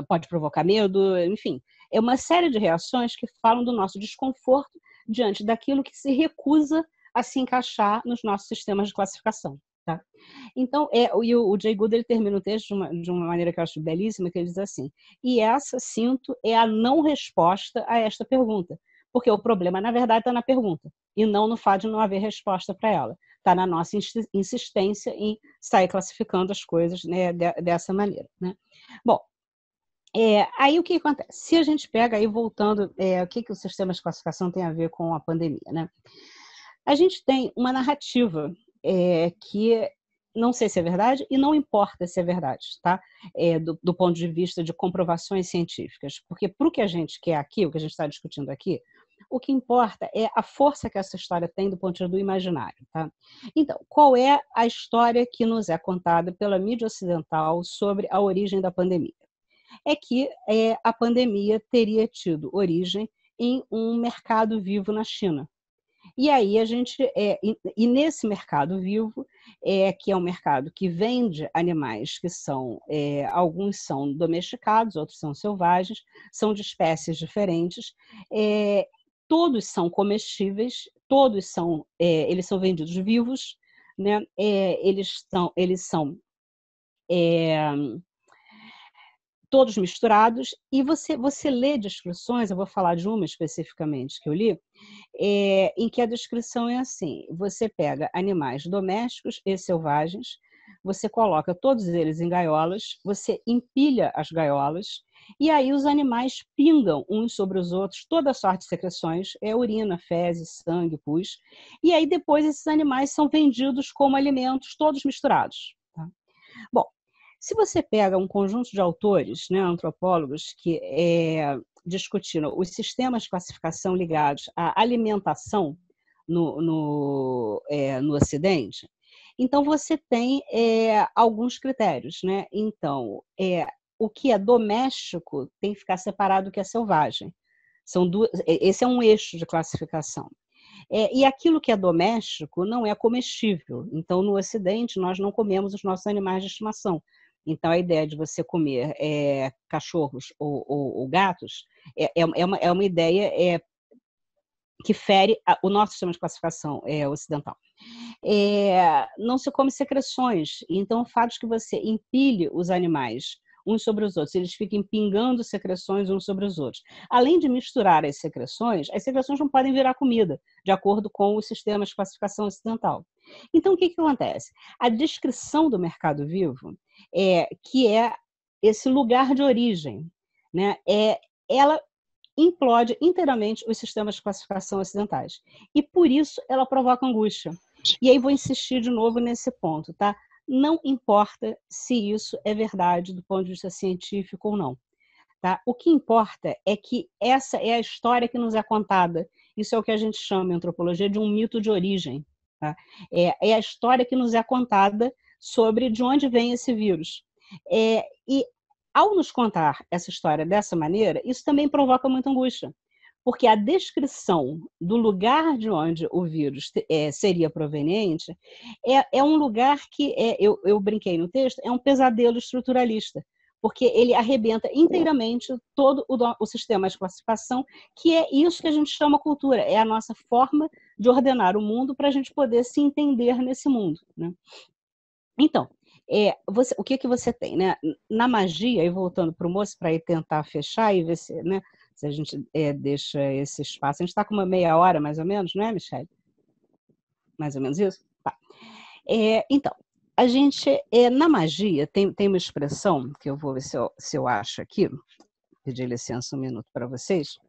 pode provocar medo, enfim. É uma série de reações que falam do nosso desconforto diante daquilo que se recusa a se encaixar nos nossos sistemas de classificação. Tá? Então, o Jay Gould ele termina o texto de uma maneira que eu acho belíssima, que ele diz assim, e essa, sinto, é a não resposta a esta pergunta, porque o problema, na verdade, está na pergunta, e não no fato de não haver resposta para ela. Está na nossa insistência em sair classificando as coisas, né, dessa maneira. Né? Bom, aí o que acontece? Se a gente pega aí, voltando, o que o sistema de classificação tem a ver com a pandemia, né? A gente tem uma narrativa que não sei se é verdade e não importa se é verdade, tá? Do ponto de vista de comprovações científicas, porque para o que a gente quer aqui, o que a gente está discutindo aqui, o que importa é a força que essa história tem do ponto de vista do imaginário, tá? Então, qual é a história que nos é contada pela mídia ocidental sobre a origem da pandemia? É que a pandemia teria tido origem em um mercado vivo na China. E aí a gente e nesse mercado vivo que é um mercado que vende animais que são alguns são domesticados, outros são selvagens, são de espécies diferentes, todos são comestíveis, todos são eles são vendidos vivos, né? Eles são todos misturados, e você lê descrições, eu vou falar de uma especificamente que eu li, em que a descrição é assim, você pega animais domésticos e selvagens, você coloca todos eles em gaiolas, você empilha as gaiolas, e aí os animais pingam uns sobre os outros, toda sorte de secreções, urina, fezes, sangue, pus, e aí depois esses animais são vendidos como alimentos, todos misturados. Tá? Bom, se você pega um conjunto de autores, né, antropólogos, que discutiram os sistemas de classificação ligados à alimentação no Ocidente, então você tem alguns critérios. Né? Então, o que é doméstico tem que ficar separado do que é selvagem. Esse é um eixo de classificação. E aquilo que é doméstico não é comestível. Então, no Ocidente, nós não comemos os nossos animais de estimação. Então, a ideia de você comer cachorros ou gatos é uma ideia que fere o nosso sistema de classificação ocidental. Não se come secreções. Então, o fato de que você empilhe os animais uns sobre os outros, eles ficam pingando secreções uns sobre os outros. Além de misturar as secreções não podem virar comida, de acordo com o sistema de classificação ocidental. Então, o que acontece? A descrição do mercado vivo, que é esse lugar de origem, né? Ela implode inteiramente os sistemas de classificação ocidentais. E, por isso, ela provoca angústia. E aí vou insistir de novo nesse ponto, tá? Não importa se isso é verdade do ponto de vista científico ou não. Tá? O que importa é que essa é a história que nos é contada. Isso é o que a gente chama em antropologia de um mito de origem. Tá? É a história que nos é contada sobre de onde vem esse vírus. E ao nos contar essa história dessa maneira, isso também provoca muita angústia, porque a descrição do lugar de onde o vírus seria proveniente é um lugar que, eu brinquei no texto, é um pesadelo estruturalista, porque ele arrebenta inteiramente todo o sistema de classificação, que é isso que a gente chama cultura, é a nossa forma de ordenar o mundo para a gente poder se entender nesse mundo, né? Então, o que você tem, né? Na magia, e voltando para o moço, para ir tentar fechar e ver se, né, se a gente deixa esse espaço. A gente está com uma meia hora, mais ou menos, não é, Michele? Mais ou menos isso? Tá. Então, a gente, na magia, tem uma expressão, que eu vou ver se eu acho aqui, pedir licença um minuto para vocês.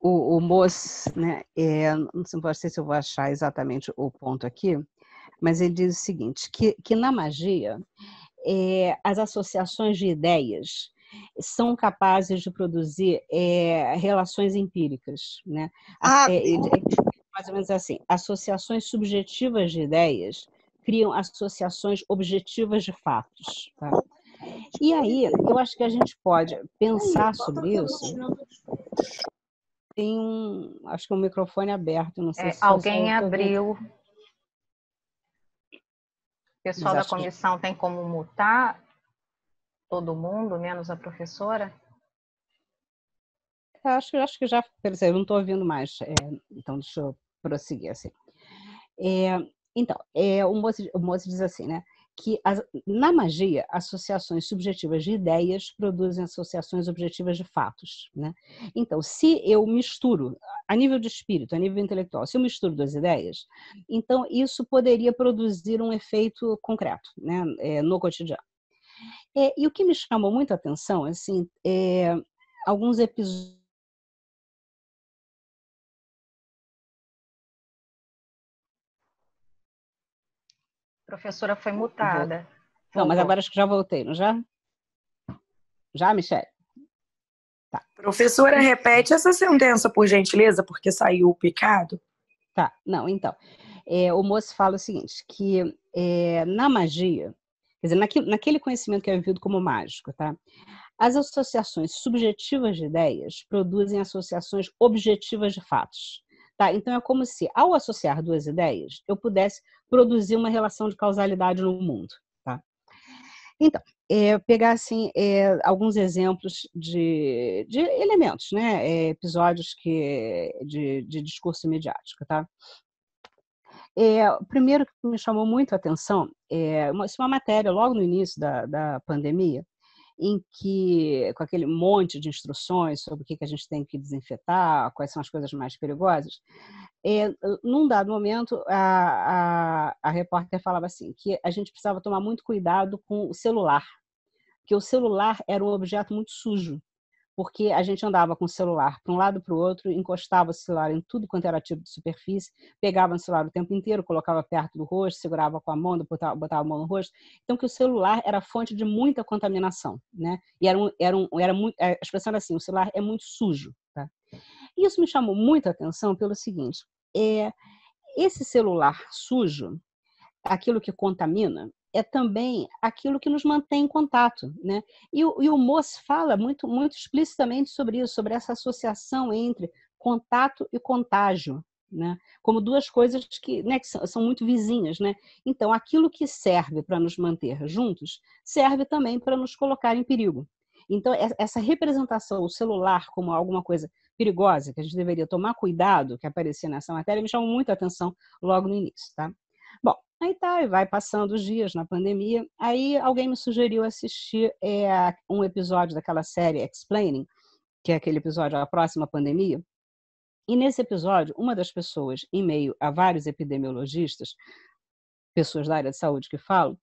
O moço, né, não sei se eu vou achar exatamente o ponto aqui, mas ele diz o seguinte, que na magia, as associações de ideias são capazes de produzir relações empíricas, né? Mais ou menos assim, associações subjetivas de ideias criam associações objetivas de fatos. Tá? E aí, eu acho que a gente pode pensar sobre isso. Tem acho que um microfone aberto, não sei se alguém abriu. O pessoal da comissão tem como mutar todo mundo, menos a professora? Acho que já, eu não estou ouvindo mais, então deixa eu prosseguir assim. Então, o moço diz assim, né, que na magia, associações subjetivas de ideias produzem associações objetivas de fatos, né? Então, se eu misturo, a nível de espírito, a nível intelectual, se eu misturo duas ideias, então isso poderia produzir um efeito concreto, né, no cotidiano. E o que me chamou muito a atenção, assim, alguns episódios. A professora foi mutada. Não, mas agora acho que já voltei, não já? Já, Michele? Tá. Professora, repete essa sentença, por gentileza, porque saiu o picado. Tá, não, então. O moço fala o seguinte, que na magia, quer dizer, naquele conhecimento que é vivido como mágico, tá? As associações subjetivas de ideias produzem associações objetivas de fatos. Tá? Então, é como se, ao associar duas ideias, eu produzir uma relação de causalidade no mundo. Tá? Então, pegar assim, alguns exemplos de elementos, né? Episódios de discurso midiático. Tá? O primeiro que me chamou muito a atenção é uma matéria logo no início da pandemia, em que, com aquele monte de instruções sobre o que a gente tem que desinfetar, quais são as coisas mais perigosas, num dado momento, a repórter falava assim, que a gente precisava tomar muito cuidado com o celular, que o celular era um objeto muito sujo, porque a gente andava com o celular para um lado e para o outro, encostava o celular em tudo quanto era tipo de superfície, pegava o celular o tempo inteiro, colocava perto do rosto, segurava com a mão, botava a mão no rosto. Então, que o celular era fonte de muita contaminação, né? E era muito, a expressão era assim, o celular é muito sujo. Tá? Isso me chamou muita atenção pelo seguinte, esse celular sujo, aquilo que contamina, é também aquilo que nos mantém em contato, né? E o moço fala muito, muito explicitamente sobre isso, sobre essa associação entre contato e contágio, né? Como duas coisas que são muito vizinhas, né? Então, aquilo que serve para nos manter juntos, serve também para nos colocar em perigo. Então, essa representação, o celular como alguma coisa perigosa, que a gente deveria tomar cuidado, que aparecia nessa matéria, me chamou muito a atenção logo no início, tá? Bom, aí tá, e vai passando os dias na pandemia, aí alguém me sugeriu assistir um episódio daquela série Explaining, que é aquele episódio A Próxima Pandemia, E nesse episódio, uma das pessoas, em meio a vários epidemiologistas, pessoas da área de saúde que falam,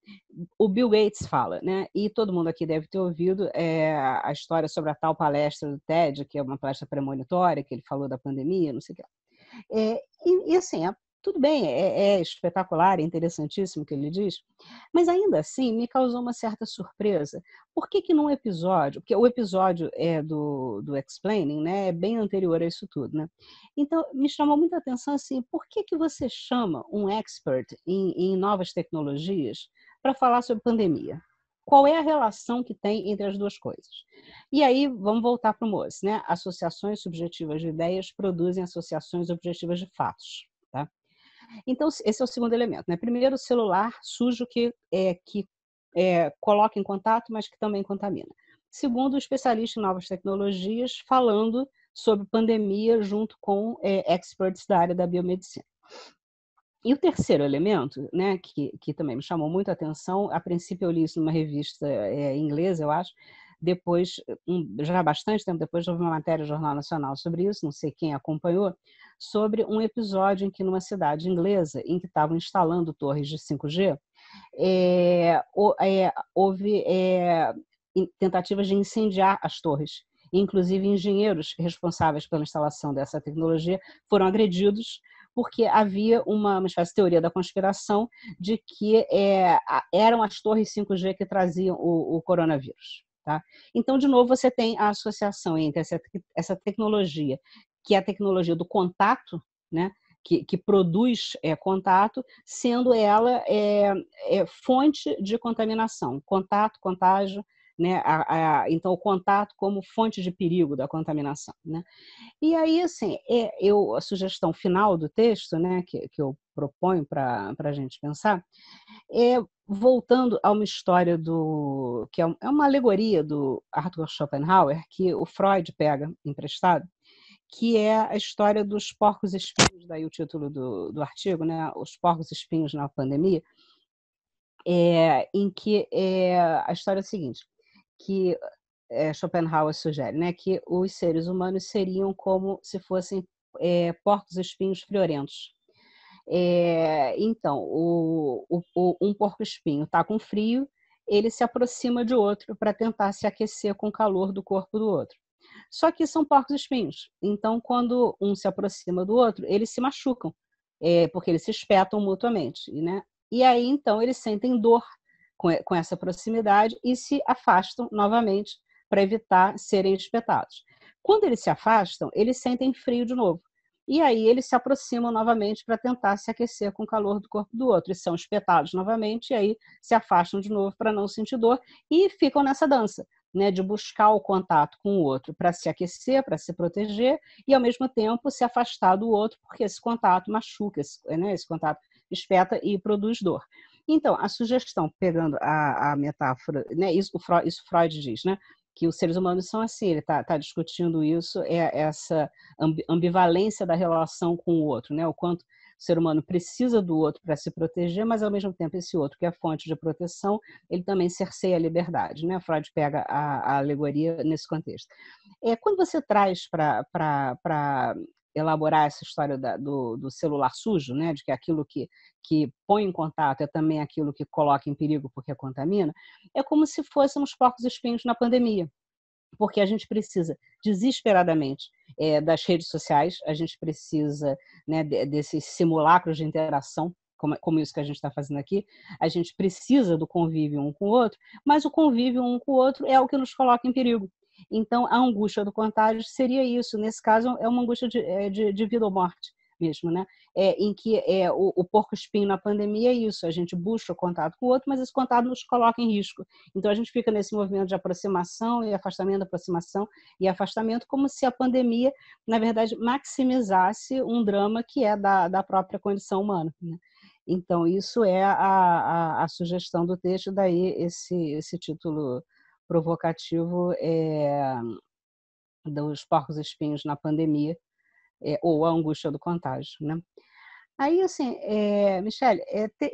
o Bill Gates fala, né? E todo mundo aqui deve ter ouvido a história sobre a tal palestra do TED, que é uma palestra premonitória, que ele falou da pandemia, não sei o que. E assim, tudo bem, é espetacular, é interessantíssimo o que ele diz, mas ainda assim me causou uma certa surpresa. Por que num episódio, porque o episódio do Explaining, né, é bem anterior a isso tudo, né? Então, me chamou muita atenção assim, por que você chama um expert em novas tecnologias para falar sobre pandemia? Qual é a relação que tem entre as duas coisas? E aí, vamos voltar para o Mose, né? Associações subjetivas de ideias produzem associações objetivas de fatos, tá? Então, esse é o segundo elemento, né? Primeiro, o celular sujo que coloca em contato, mas que também contamina. Segundo, o especialista em novas tecnologias falando sobre pandemia junto com experts da área da biomedicina. E o terceiro elemento, né, que também me chamou muito a atenção, a princípio eu li isso numa revista inglesa, eu acho, depois, já há bastante tempo depois, houve uma matéria no Jornal Nacional sobre isso, não sei quem acompanhou, sobre um episódio em que numa cidade inglesa, em que estavam instalando torres de 5G, houve tentativas de incendiar as torres. Inclusive, engenheiros responsáveis pela instalação dessa tecnologia foram agredidos porque havia uma espécie de teoria da conspiração de que eram as torres 5G que traziam o coronavírus. Tá? Então, de novo, você tem a associação entre essa tecnologia, que é a tecnologia do contato, né? Que produz contato, sendo ela fonte de contaminação, contato, contágio, né? Então, o contato como fonte de perigo da contaminação, né? E aí, assim, a sugestão final do texto, né, que eu proponho para a gente pensar, voltando a uma história que é uma alegoria do Arthur Schopenhauer, que o Freud pega emprestado, que é a história dos porcos espinhos, daí o título do artigo, né, os porcos espinhos na pandemia, em que a história é a seguinte, que Schopenhauer sugere, né, que os seres humanos seriam como se fossem porcos espinhos friorentos. Então, um porco-espinho está com frio, ele se aproxima de outro para tentar se aquecer com o calor do corpo do outro. Só que são porcos-espinhos. Então, quando um se aproxima do outro, eles se machucam, porque eles se espetam mutuamente, né? E aí, então, eles sentem dor com essa proximidade e se afastam novamente para evitar serem espetados. Quando eles se afastam, eles sentem frio de novo. E aí eles se aproximam novamente para tentar se aquecer com o calor do corpo do outro. E são espetados novamente, e aí se afastam de novo para não sentir dor e ficam nessa dança, né, de buscar o contato com o outro para se aquecer, para se proteger, e ao mesmo tempo se afastar do outro, porque esse contato machuca, esse contato espeta e produz dor. Então, a sugestão, pegando a metáfora, né, isso Freud diz, né, que os seres humanos são assim, ele está discutindo isso, essa ambivalência da relação com o outro, né? O quanto o ser humano precisa do outro para se proteger, mas ao mesmo tempo esse outro que é fonte de proteção, ele também cerceia a liberdade, né? Freud pega a alegoria nesse contexto. Quando você traz para elaborar essa história do celular sujo, né? De que aquilo que põe em contato é também aquilo que coloca em perigo porque contamina, é como se fôssemos porcos espinhos na pandemia, porque a gente precisa desesperadamente das redes sociais, a gente precisa, né, desses simulacros de interação, como isso que a gente está fazendo aqui, a gente precisa do convívio um com o outro, mas o convívio um com o outro é o que nos coloca em perigo. Então, a angústia do contágio seria isso. Nesse caso, é uma angústia de vida ou morte mesmo, né? Em que o porco-espinho na pandemia é isso. A gente busca o contato com o outro, mas esse contato nos coloca em risco. Então, a gente fica nesse movimento de aproximação e afastamento, aproximação e afastamento, como se a pandemia, na verdade, maximizasse um drama que é da própria condição humana, né? Então, isso é a sugestão do texto, daí esse título provocativo dos porcos-espinhos na pandemia, ou a angústia do contágio, né? Aí, assim, Michele,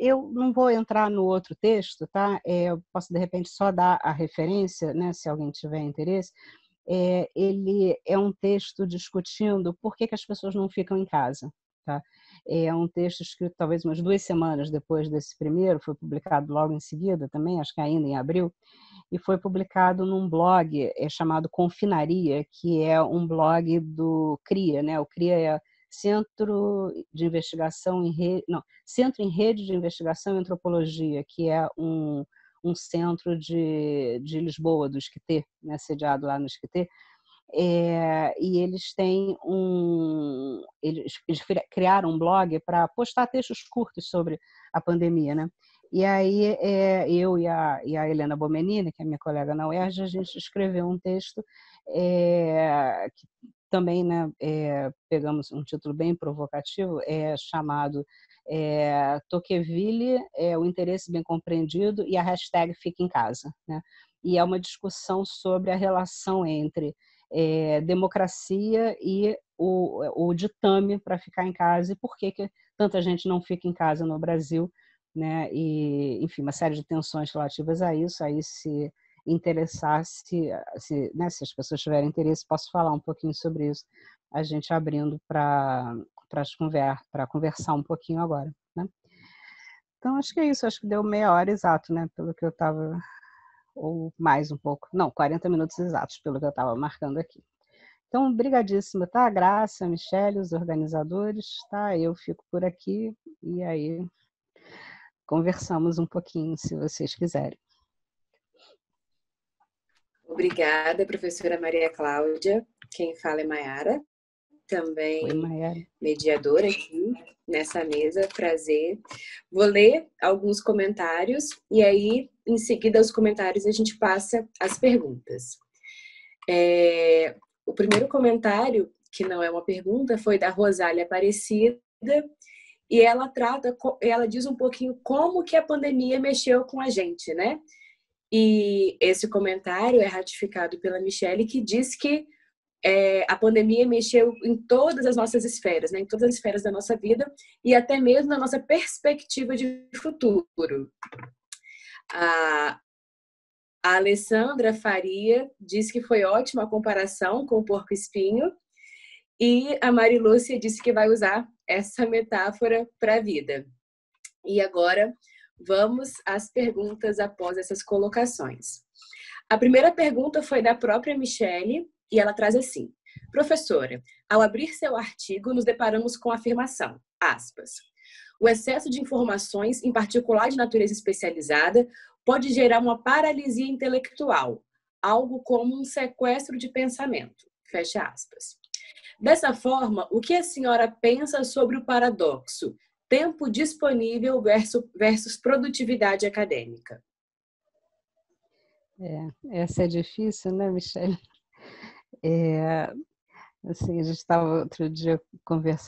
eu não vou entrar no outro texto, tá? Eu posso, de repente, só dar a referência, né, se alguém tiver interesse. ele é um texto discutindo por que as pessoas não ficam em casa. Tá? É um texto escrito talvez umas 2 semanas depois desse primeiro, foi publicado logo em seguida também, acho que ainda em abril, e foi publicado num blog chamado Confinaria, que é um blog do CRIA, né? O CRIA é Centro de Investigação em Rede, não, Centro em Rede de Investigação em Antropologia, que é um centro de Lisboa, do Esquitê, né? Sediado lá no Esquitê. E eles têm eles criaram um blog para postar textos curtos sobre a pandemia, né? E aí eu e a Helena Bomenini, que é minha colega na UERJ, a gente escreveu um texto que também, né, pegamos um título bem provocativo, chamado Tocqueville, o interesse bem compreendido e a hashtag Fica em Casa, né? E é uma discussão sobre a relação entre democracia e o ditame para ficar em casa e por que tanta gente não fica em casa no Brasil, né? E, enfim, uma série de tensões relativas a isso. Aí, se interessasse, né, se as pessoas tiverem interesse, posso falar um pouquinho sobre isso, a gente abrindo para conversar um pouquinho agora, né? Então, acho que é isso, acho que deu meia hora exato, né, pelo que eu estava, ou mais um pouco, não, 40 minutos exatos, pelo que eu estava marcando aqui. Então, brigadíssima, tá? Graça, Michele, os organizadores, tá? Eu fico por aqui e aí conversamos um pouquinho, se vocês quiserem. Obrigada, professora Maria Cláudia. Quem fala é Maiara, também Oi, Maiara. Mediadora aqui nessa mesa, prazer. Vou ler alguns comentários e aí, em seguida aos comentários, a gente passa às perguntas. O primeiro comentário, que não é uma pergunta, foi da Rosália Aparecida e ela diz um pouquinho como que a pandemia mexeu com a gente, né? E esse comentário é ratificado pela Michele, que diz que a pandemia mexeu em todas as nossas esferas, né? Em todas as esferas da nossa vida e até mesmo na nossa perspectiva de futuro. A Alessandra Faria diz que foi ótima a comparação com o porco-espinho e a Marilúcia disse que vai usar essa metáfora para a vida. E agora vamos às perguntas após essas colocações. A primeira pergunta foi da própria Michele e ela traz assim: professora, ao abrir seu artigo, nos deparamos com a afirmação, aspas, o excesso de informações, em particular de natureza especializada, pode gerar uma paralisia intelectual, algo como um sequestro de pensamento, fecha aspas. Dessa forma, o que a senhora pensa sobre o paradoxo tempo disponível versus produtividade acadêmica? Essa é difícil, né, Michele? Assim, a gente estava outro dia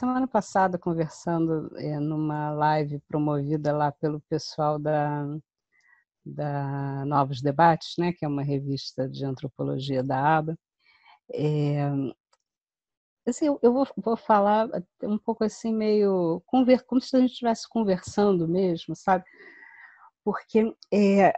ano passado conversando numa live promovida lá pelo pessoal da Novos Debates, né, que é uma revista de antropologia da ABA. Assim, eu vou falar um pouco assim, meio como se a gente estivesse conversando mesmo, sabe? Porque,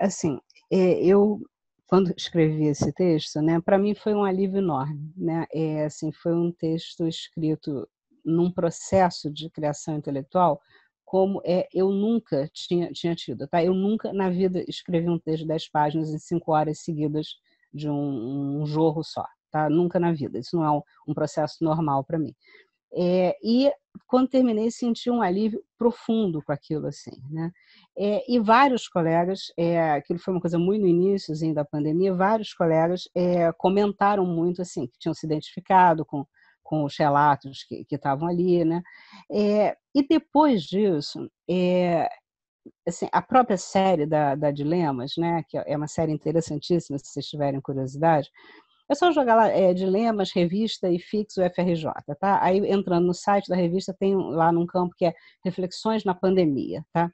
assim, eu, quando escrevi esse texto, né, para mim foi um alívio enorme, né? Assim, foi um texto escrito num processo de criação intelectual como eu nunca tinha tido, tá? Eu nunca na vida escrevi um texto de 10 páginas em 5 horas seguidas de um jorro só, tá? Nunca na vida. Isso não é um processo normal para mim. E quando terminei, senti um alívio profundo com aquilo, assim, né? E vários colegas, aquilo foi uma coisa muito no iníciozinho da pandemia, vários colegas comentaram muito, assim, que tinham se identificado com os relatos que estavam ali, né? E depois disso, assim, a própria série da Dilemas, né? Que é uma série interessantíssima, se vocês tiverem curiosidade, é só jogar lá, Dilemas, revista e fixo UFRJ, tá? Aí, entrando no site da revista, tem lá num campo que é Reflexões na Pandemia, tá?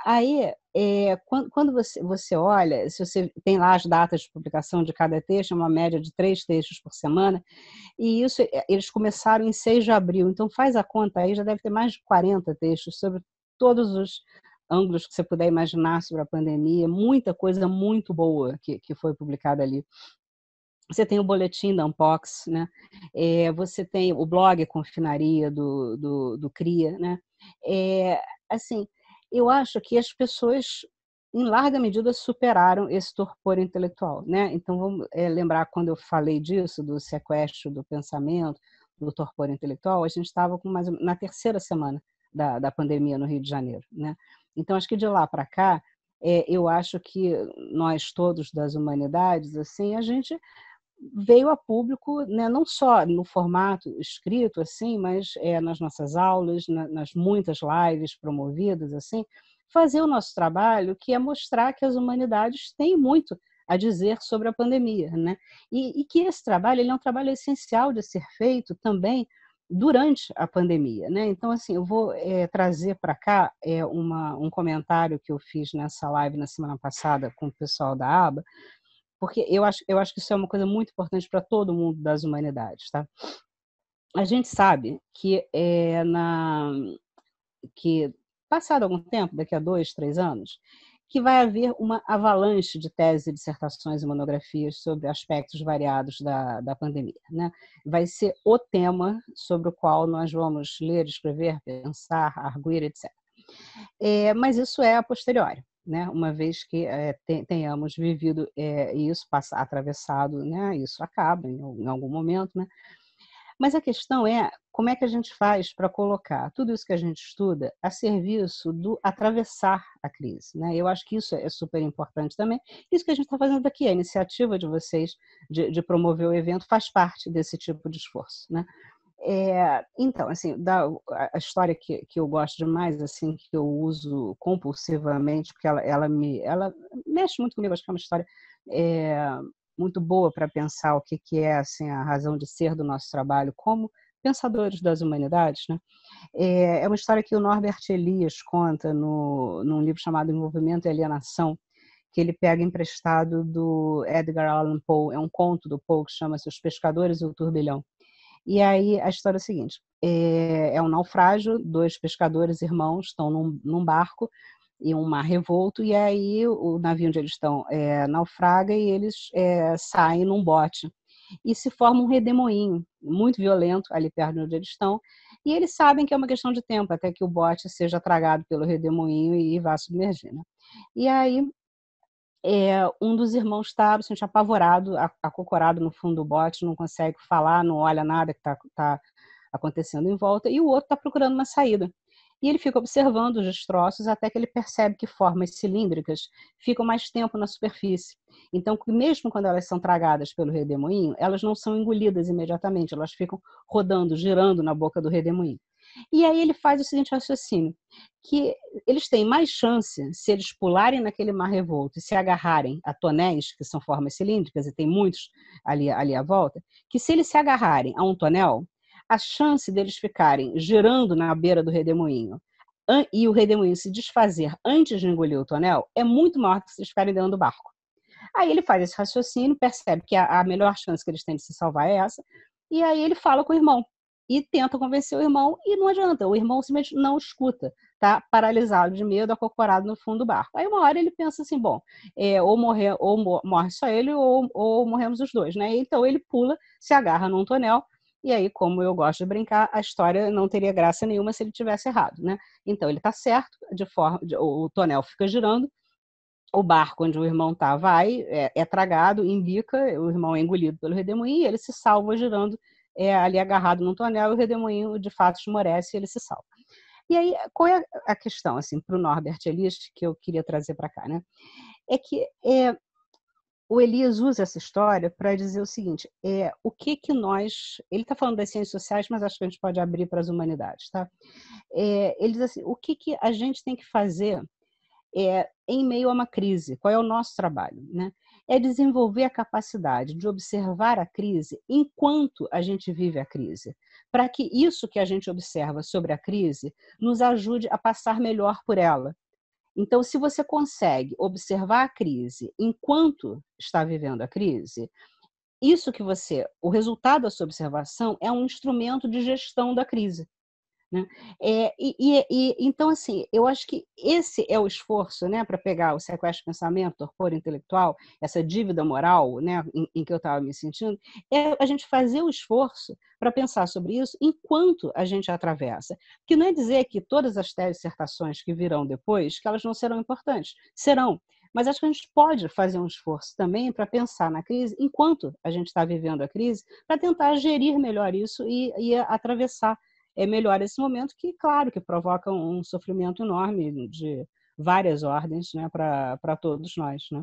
Aí, quando você olha, se você tem lá as datas de publicação de cada texto, é uma média de 3 textos por semana, e isso eles começaram em 6 de abril, então faz a conta aí, já deve ter mais de 40 textos sobre todos os ângulos que você puder imaginar sobre a pandemia, muita coisa muito boa que foi publicada ali. Você tem o boletim da Unpox, né? Você tem o blog Confinaria do CRIA, né? Assim, eu acho que as pessoas, em larga medida, superaram esse torpor intelectual, né? Então, vamos lembrar quando eu falei disso, do sequestro do pensamento, do torpor intelectual, a gente estava na terceira semana da pandemia no Rio de Janeiro, né? Então, acho que de lá para cá, eu acho que nós todos das humanidades, assim, a gente veio a público, né, não só no formato escrito, assim, mas nas nossas aulas, nas muitas lives promovidas, assim, fazer o nosso trabalho, que é mostrar que as humanidades têm muito a dizer sobre a pandemia, né? E que esse trabalho ele é um trabalho essencial de ser feito também durante a pandemia, né? Então, assim, eu vou trazer para cá um comentário que eu fiz nessa live na semana passada com o pessoal da ABA, porque eu acho que isso é uma coisa muito importante para todo mundo das humanidades, tá? A gente sabe que que passado algum tempo, daqui a 2, 3 anos, que vai haver uma avalanche de teses, dissertações e monografias sobre aspectos variados da pandemia, né? Vai ser o tema sobre o qual nós vamos ler, escrever, pensar, arguir, etc. Mas isso é a posteriori, né? Uma vez que tenhamos vivido isso, atravessado, né? Isso acaba em algum momento, né? Mas a questão é como é que a gente faz para colocar tudo isso que a gente estuda a serviço do atravessar a crise, né? Eu acho que isso é super importante também. Isso que a gente está fazendo aqui, a iniciativa de vocês de promover o evento faz parte desse tipo de esforço, né? Então, assim, a história que eu gosto demais, assim, que eu uso compulsivamente, porque ela mexe muito comigo, acho que é uma história muito boa para pensar o que é assim, a razão de ser do nosso trabalho como pensadores das humanidades, né? É uma história que o Norbert Elias conta num livro chamado Envolvimento e Alienação, que ele pega emprestado do Edgar Allan Poe, é um conto do Poe que chama-se Os Pescadores e o Turbilhão. E aí a história é a seguinte, um naufrágio, 2 pescadores irmãos estão num barco em um mar revolto, e aí o navio onde eles estão naufraga e eles saem num bote. E se forma um redemoinho muito violento ali perto de onde eles estão, e eles sabem que é uma questão de tempo até que o bote seja tragado pelo redemoinho e vá submergir, né? E aí um dos irmãos está bastante apavorado, acocorado no fundo do bote, não consegue falar, não olha nada que está acontecendo em volta, e o outro está procurando uma saída. E ele fica observando os destroços até que ele percebe que formas cilíndricas ficam mais tempo na superfície. Então, mesmo quando elas são tragadas pelo redemoinho, elas não são engolidas imediatamente, elas ficam rodando, girando na boca do redemoinho. E aí ele faz o seguinte raciocínio, que eles têm mais chance se eles pularem naquele mar revolto e se agarrarem a tonéis, que são formas cilíndricas, e tem muitos ali à volta, que se eles se agarrarem a um tonel, a chance deles ficarem girando na beira do redemoinho e o redemoinho se desfazer antes de engolir o tonel é muito maior do que se eles ficarem dentro do barco. Aí ele faz esse raciocínio, percebe que a melhor chance que eles têm de se salvar é essa, e aí ele fala com o irmão e tenta convencer o irmão, e não adianta, o irmão simplesmente não escuta, tá paralisado de medo, acocorado no fundo do barco. Aí uma hora ele pensa assim, bom, ou morre só ele, ou morremos os dois, né? Então ele pula, se agarra num tonel, e aí, como eu gosto de brincar, a história não teria graça nenhuma se ele tivesse errado, né? Então ele está certo, o tonel fica girando, o barco onde o irmão está vai, é tragado, embica, o irmão é engolido pelo redemoinho e ele se salva girando ali agarrado num tonel, e o redemoinho de fato esmorece e ele se salva. E aí, qual é a questão, assim, para o Norbert Elias, que eu queria trazer para cá, né? É que o Elias usa essa história para dizer o seguinte, o que nós... Ele está falando das ciências sociais, mas acho que a gente pode abrir para as humanidades, tá? Ele diz assim, o que a gente tem que fazer em meio a uma crise? Qual é o nosso trabalho, né? É desenvolver a capacidade de observar a crise enquanto a gente vive a crise, para que isso que a gente observa sobre a crise nos ajude a passar melhor por ela. Então, se você consegue observar a crise enquanto está vivendo a crise, o resultado da sua observação é um instrumento de gestão da crise. né? Então, assim, eu acho que esse é o esforço, né, para pegar o sequestro de pensamento, torpor intelectual, essa dívida moral, né, em que eu estava me sentindo, é a gente fazer o esforço para pensar sobre isso enquanto a gente atravessa. Que não é dizer que todas as teses e dissertações que virão depois, que elas não serão importantes. Serão. Mas acho que a gente pode fazer um esforço também para pensar na crise enquanto a gente está vivendo a crise, para tentar gerir melhor isso e atravessar melhor esse momento que, claro, que provoca um sofrimento enorme de várias ordens, né, para todos nós, né?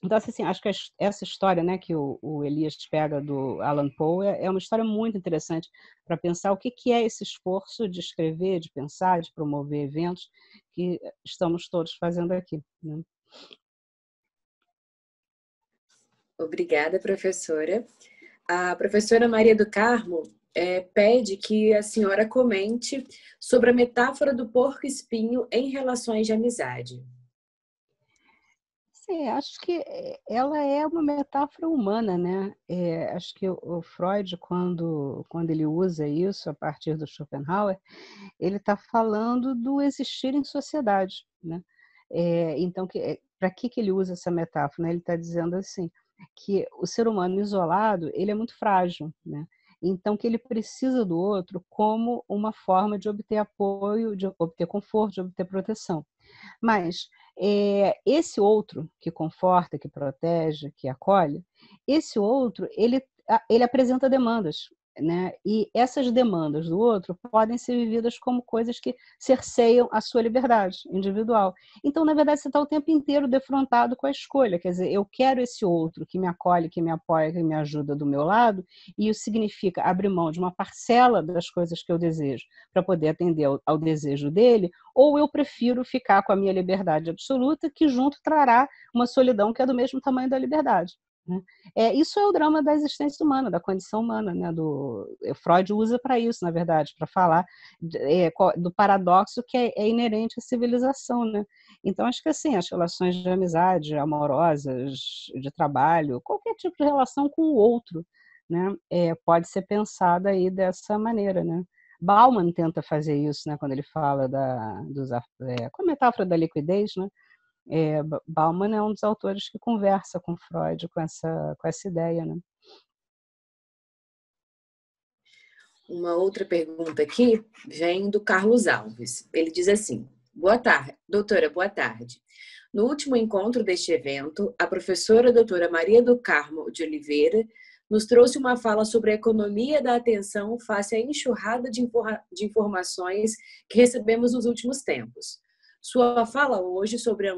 Então, assim, acho que essa história, né, que o Elias pega do Allan Poe é uma história muito interessante para pensar o que é esse esforço de escrever, de pensar, de promover eventos que estamos todos fazendo aqui, né? Obrigada, professora. A professora Maria do Carmo pede que a senhora comente sobre a metáfora do porco-espinho em relações de amizade. Sim, acho que ela é uma metáfora humana, né? Acho que o Freud, quando ele usa isso a partir do Schopenhauer, ele está falando do existir em sociedade, né? Então, para que ele usa essa metáfora, né? Ele está dizendo assim, que o ser humano isolado, ele é muito frágil, né? Então, que ele precisa do outro como uma forma de obter apoio, de obter conforto, de obter proteção. Mas esse outro que conforta, que protege, que acolhe, esse outro, ele apresenta demandas, né? E essas demandas do outro podem ser vividas como coisas que cerceiam a sua liberdade individual. Então, na verdade, você está o tempo inteiro defrontado com a escolha. Quer dizer, eu quero esse outro que me acolhe, que me apoia, que me ajuda do meu lado, e isso significa abrir mão de uma parcela das coisas que eu desejo para poder atender ao desejo dele, ou eu prefiro ficar com a minha liberdade absoluta, que junto trará uma solidão que é do mesmo tamanho da liberdade. Isso é o drama da existência humana, da condição humana, né? Freud usa para isso, na verdade, para falar do paradoxo que é inerente à civilização, né? Então, acho que assim, as relações de amizade, amorosas, de trabalho, qualquer tipo de relação com o outro, né? Pode ser pensada aí dessa maneira, né? Bauman tenta fazer isso, né? Quando ele fala com a metáfora da liquidez, né? Bauman é um dos autores que conversa com Freud com essa ideia, né? Uma outra pergunta aqui vem do Carlos Alves. Ele diz assim: boa tarde, doutora, boa tarde. No último encontro deste evento, a professora doutora Maria do Carmo de Oliveira nos trouxe uma fala sobre a economia da atenção face à enxurrada de informações que recebemos nos últimos tempos. Sua fala hoje sobre a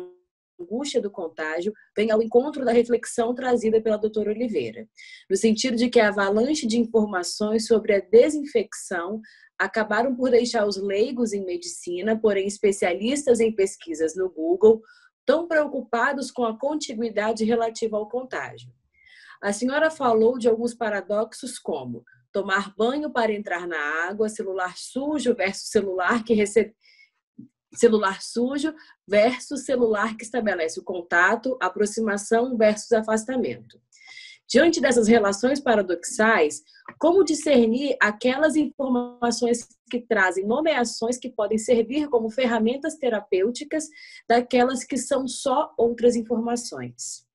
angústia do contágio vem ao encontro da reflexão trazida pela doutora Oliveira, no sentido de que a avalanche de informações sobre a desinfecção acabaram por deixar os leigos em medicina, porém especialistas em pesquisas no Google, tão preocupados com a contiguidade relativa ao contágio. A senhora falou de alguns paradoxos como tomar banho para entrar na água, celular sujo versus celular sujo versus celular que estabelece o contato, aproximação versus afastamento. Diante dessas relações paradoxais, como discernir aquelas informações que trazem nomeações que podem servir como ferramentas terapêuticas daquelas que são só outras informações?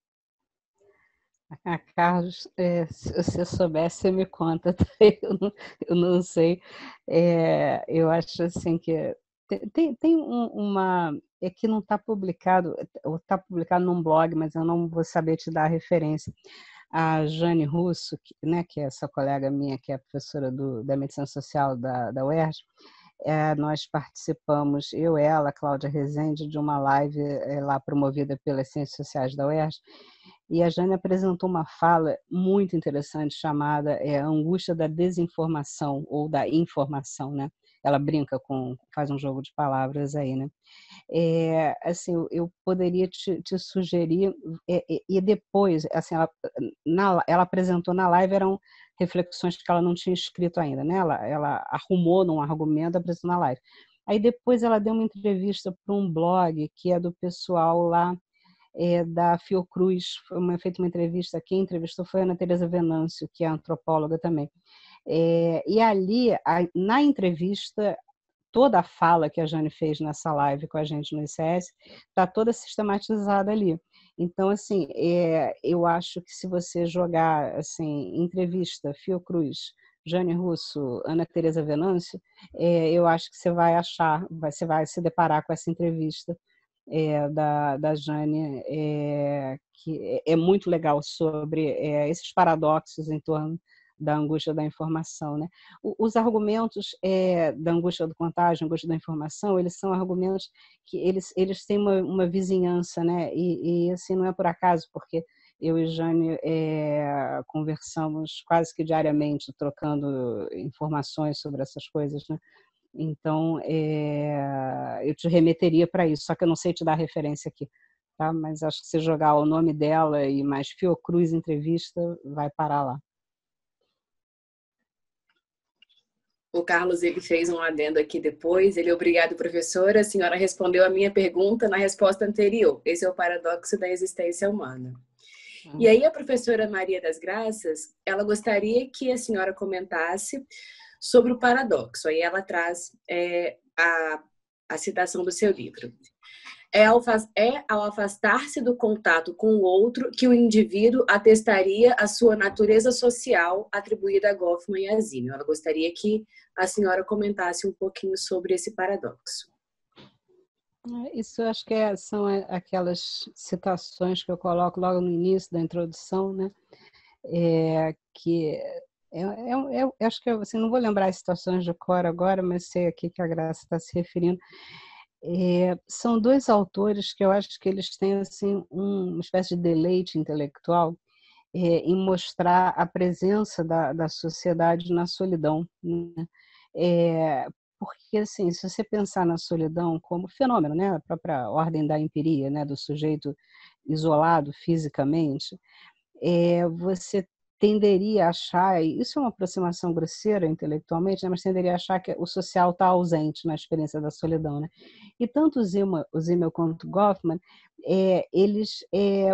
Carlos, se você soubesse, você me conta. Eu não sei. Eu acho assim que tem uma... É que não está publicado, ou está publicado num blog, mas eu não vou saber te dar a referência. A Jane Russo, que é essa colega minha, que é professora da Medicina Social da UERJ, nós participamos, eu, ela, Cláudia Rezende, de uma live lá promovida pelas Ciências Sociais da UERJ, e a Jane apresentou uma fala muito interessante chamada a angústia da desinformação ou da informação, né? Ela brinca faz um jogo de palavras aí, né? Assim, eu poderia te sugerir, e depois, assim, ela apresentou na live, eram reflexões que ela não tinha escrito ainda, né? Ela arrumou num argumento, apresentou na live. Aí depois ela deu uma entrevista para um blog que é do pessoal lá da Fiocruz, feita uma entrevista, quem entrevistou foi a Ana Teresa Venâncio, que é antropóloga também. E ali, na entrevista, toda a fala que a Jane fez nessa live com a gente no ICS está toda sistematizada ali. Então, assim, eu acho que se você jogar assim, entrevista, Fiocruz, Jane Russo, Ana Teresa Venâncio, eu acho que você vai achar, você vai se deparar com essa entrevista da Jane, que é muito legal sobre esses paradoxos em torno da angústia da informação, né? Os argumentos da angústia do contágio, angústia da informação, eles são argumentos que eles têm uma vizinhança, né? E assim, não é por acaso, porque eu e Jane conversamos quase que diariamente, trocando informações sobre essas coisas, né? Então, eu te remeteria para isso, só que eu não sei te dar referência aqui, tá? Mas acho que se jogar o nome dela e mais Fiocruz entrevista, vai parar lá. O Carlos, ele fez um adendo aqui depois. Ele, obrigado, professora. A senhora respondeu a minha pergunta na resposta anterior. Esse é o paradoxo da existência humana. E aí a professora Maria das Graças, ela gostaria que a senhora comentasse sobre o paradoxo. Aí ela traz a citação do seu livro. Ao afastar-se do contato com o outro que o indivíduo atestaria a sua natureza social atribuída a Goffman e a Simmel. Ela gostaria que a senhora comentasse um pouquinho sobre esse paradoxo. Isso acho que são aquelas citações que eu coloco logo no início da introdução, né? Que eu acho que assim, não vou lembrar as citações de cor agora, mas sei aqui que a Graça está se referindo. São dois autores que eu acho que eles têm assim, uma espécie de deleite intelectual em mostrar a presença da sociedade na solidão, né? Porque, assim, se você pensar na solidão como fenômeno, né, a própria ordem da empiria, né, do sujeito isolado fisicamente, você tenderia a achar, e isso é uma aproximação grosseira intelectualmente, né, mas tenderia a achar que o social está ausente na experiência da solidão, né? E tanto o Simmel quanto o Goffman, eles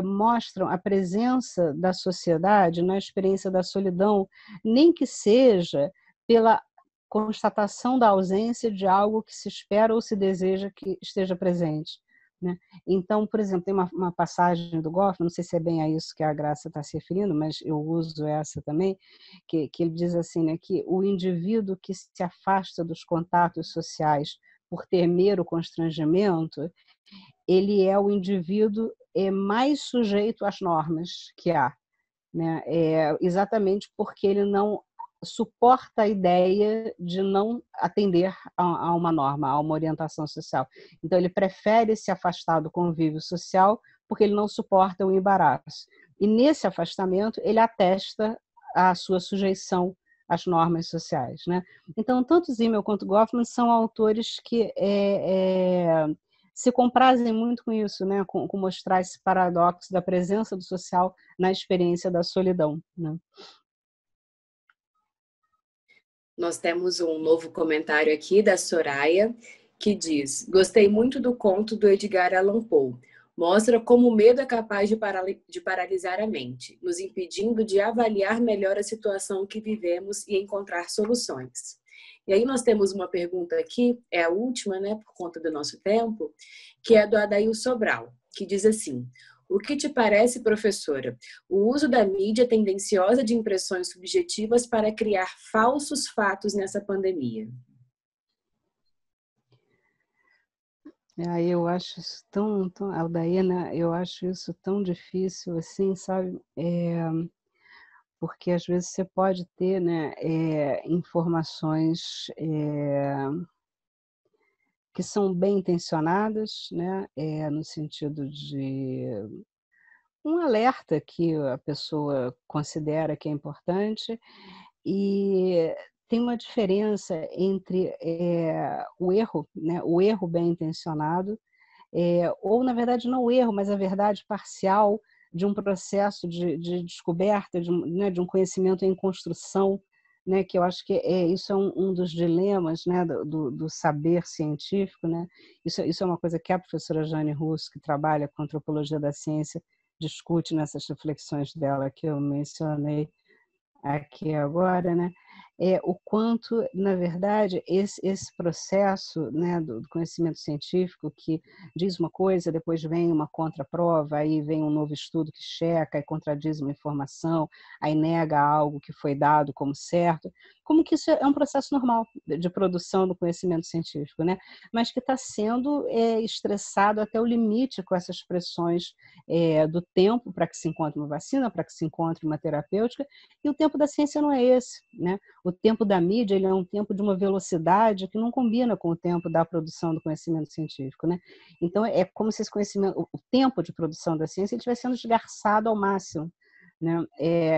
mostram a presença da sociedade na experiência da solidão, nem que seja pela constatação da ausência de algo que se espera ou se deseja que esteja presente, né? Então, por exemplo, tem uma passagem do Goffman, não sei se é bem a isso que a Graça está se referindo, mas eu uso essa também, que ele diz assim, né, que o indivíduo que se afasta dos contatos sociais por temer o constrangimento, ele é o indivíduo mais sujeito às normas que há, né? Exatamente porque ele não suporta a ideia de não atender a uma norma, a uma orientação social. Então, ele prefere se afastar do convívio social porque ele não suporta o embaraço. E, nesse afastamento, ele atesta a sua sujeição às normas sociais, né? Então, tanto Simmel quanto Goffman são autores que se comprazem muito com isso, né? Com mostrar esse paradoxo da presença do social na experiência da solidão, né? Nós temos um novo comentário aqui da Soraya, que diz: gostei muito do conto do Edgar Allan Poe. Mostra como o medo é capaz de paralisar a mente, nos impedindo de avaliar melhor a situação que vivemos e encontrar soluções. E aí nós temos uma pergunta aqui, é a última, né, por conta do nosso tempo, que é do Adail Sobral, que diz assim: o que te parece, professora, o uso da mídia tendenciosa de impressões subjetivas para criar falsos fatos nessa pandemia? Eu acho isso tão Aldaína, eu acho isso tão difícil, assim, sabe? Porque às vezes você pode ter, né, informações que são bem intencionadas, né, no sentido de um alerta que a pessoa considera que é importante, e tem uma diferença entre o erro, né, o erro bem intencionado, ou na verdade não o erro, mas a verdade parcial de um processo de descoberta, né, de um conhecimento em construção, né, que eu acho que isso é um dos dilemas, né, do saber científico, né? Isso é uma coisa que a professora Jane Russo, que trabalha com antropologia da ciência, discute nessas reflexões dela que eu mencionei aqui agora, né? o quanto, na verdade, esse processo, né, do conhecimento científico que diz uma coisa, depois vem uma contraprova, aí vem um novo estudo que checa e contradiz uma informação, aí nega algo que foi dado como certo, como que isso é um processo normal de produção do conhecimento científico, né? Mas que está sendo estressado até o limite com essas pressões do tempo para que se encontre uma vacina, para que se encontre uma terapêutica, e o tempo da ciência não é esse, né? O tempo da mídia ele é um tempo de uma velocidade que não combina com o tempo da produção do conhecimento científico, né? Então, é como se esse conhecimento, o tempo de produção da ciência estivesse sendo esgarçado ao máximo, né?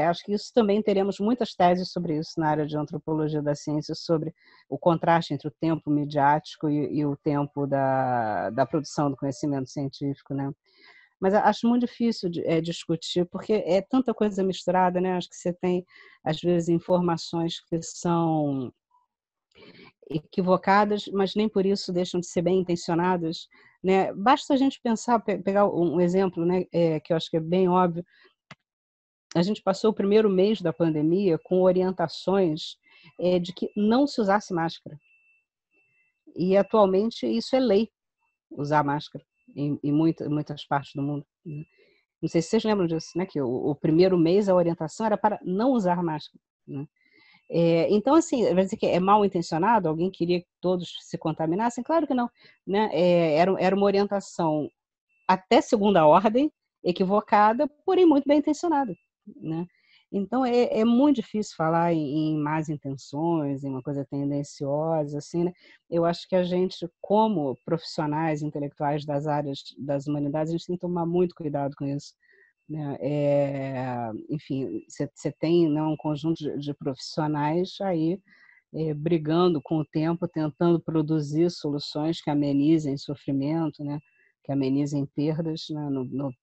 Acho que isso também teremos muitas teses sobre isso na área de antropologia da ciência, sobre o contraste entre o tempo midiático e o tempo da produção do conhecimento científico, né? Mas acho muito difícil discutir, porque é tanta coisa misturada, né? Acho que você tem, às vezes, informações que são equivocadas, mas nem por isso deixam de ser bem intencionadas, né? Basta a gente pensar, pegar um exemplo, né, que eu acho que é bem óbvio. A gente passou o primeiro mês da pandemia com orientações de que não se usasse máscara. E, atualmente, isso é lei, usar máscara em muitas partes do mundo. Não sei se vocês lembram disso, né? Que o primeiro mês a orientação era para não usar máscara, né? Então, assim, vai dizer que é mal intencionado? Alguém queria que todos se contaminassem? Claro que não, né? Era uma orientação até segunda ordem, equivocada, porém muito bem intencionada, né? Então, é muito difícil falar em más intenções, em uma coisa tendenciosa, assim, né? Eu acho que a gente, como profissionais intelectuais das áreas das humanidades, a gente tem que tomar muito cuidado com isso, né? Enfim, você tem, né, um conjunto de profissionais aí brigando com o tempo, tentando produzir soluções que amenizem sofrimento, né? Que amenizem perdas, né? No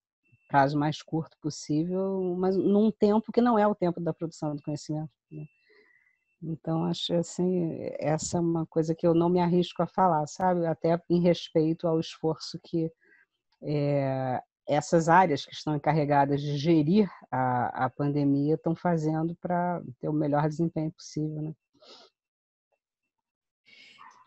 prazo mais curto possível, mas num tempo que não é o tempo da produção do conhecimento, né? Então, acho assim, essa é uma coisa que eu não me arrisco a falar, sabe? Até em respeito ao esforço que essas áreas que estão encarregadas de gerir a pandemia estão fazendo para ter o melhor desempenho possível, né?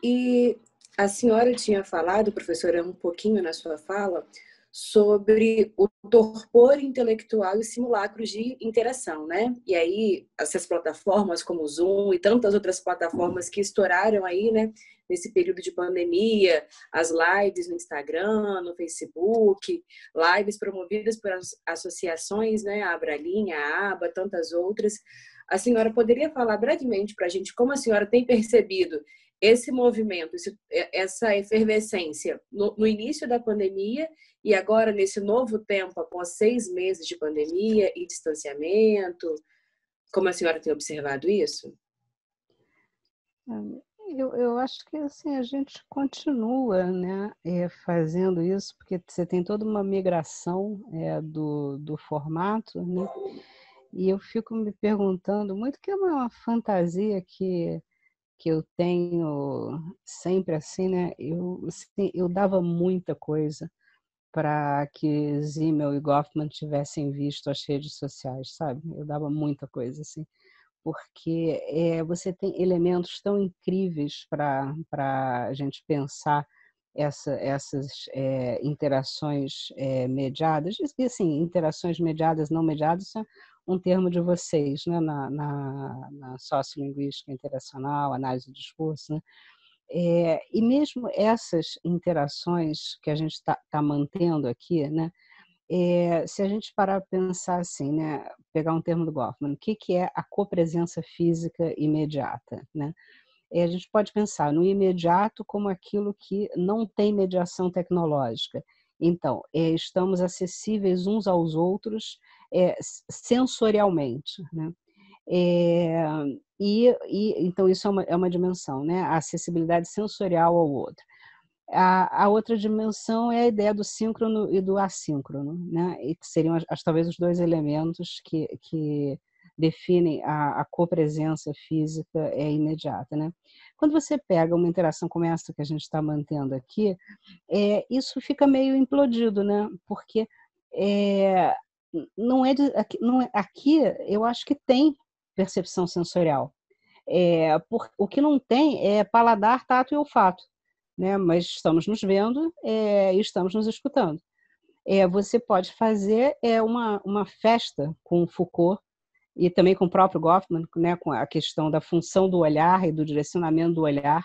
E a senhora tinha falado, professora, um pouquinho na sua fala, sobre o torpor intelectual e simulacros de interação, né? E aí, essas plataformas como o Zoom e tantas outras plataformas que estouraram aí, né? Nesse período de pandemia, as lives no Instagram, no Facebook, lives promovidas por associações, né? A Abralinha, a ABA, tantas outras. A senhora poderia falar brevemente para a gente como a senhora tem percebido esse movimento, essa efervescência no início da pandemia e agora nesse novo tempo, após 6 meses de pandemia e distanciamento? Como a senhora tem observado isso? Eu acho que assim, a gente continua, né, fazendo isso, porque você tem toda uma migração do formato, né? E eu fico me perguntando muito, que é uma fantasia que eu tenho sempre assim, né? Eu dava muita coisa para que Zimmel e Goffman tivessem visto as redes sociais, sabe? Eu dava muita coisa assim, porque você tem elementos tão incríveis para a gente pensar essas interações mediadas, e assim, interações mediadas, não mediadas, isso é um termo de vocês, né? na sociolinguística interacional, análise do discurso, né? E mesmo essas interações que a gente está mantendo aqui, né? Se a gente parar para pensar assim, né? Pegar um termo do Goffman, o que é a copresença física imediata, né? A gente pode pensar no imediato como aquilo que não tem mediação tecnológica. Então, estamos acessíveis uns aos outros sensorialmente, né? Então, isso é uma dimensão, né? A acessibilidade sensorial ao outro. A outra dimensão é a ideia do síncrono e do assíncrono, né? E que seriam talvez os dois elementos que definem a copresença física imediata, né? Quando você pega uma interação como essa que a gente está mantendo aqui, isso fica meio implodido, né? Porque não é aqui eu acho que tem percepção sensorial. O que não tem é paladar, tato e olfato, né? Mas estamos nos vendo e estamos nos escutando. Você pode fazer uma festa com Foucault e também com o próprio Goffman, né? Com a questão da função do olhar e do direcionamento do olhar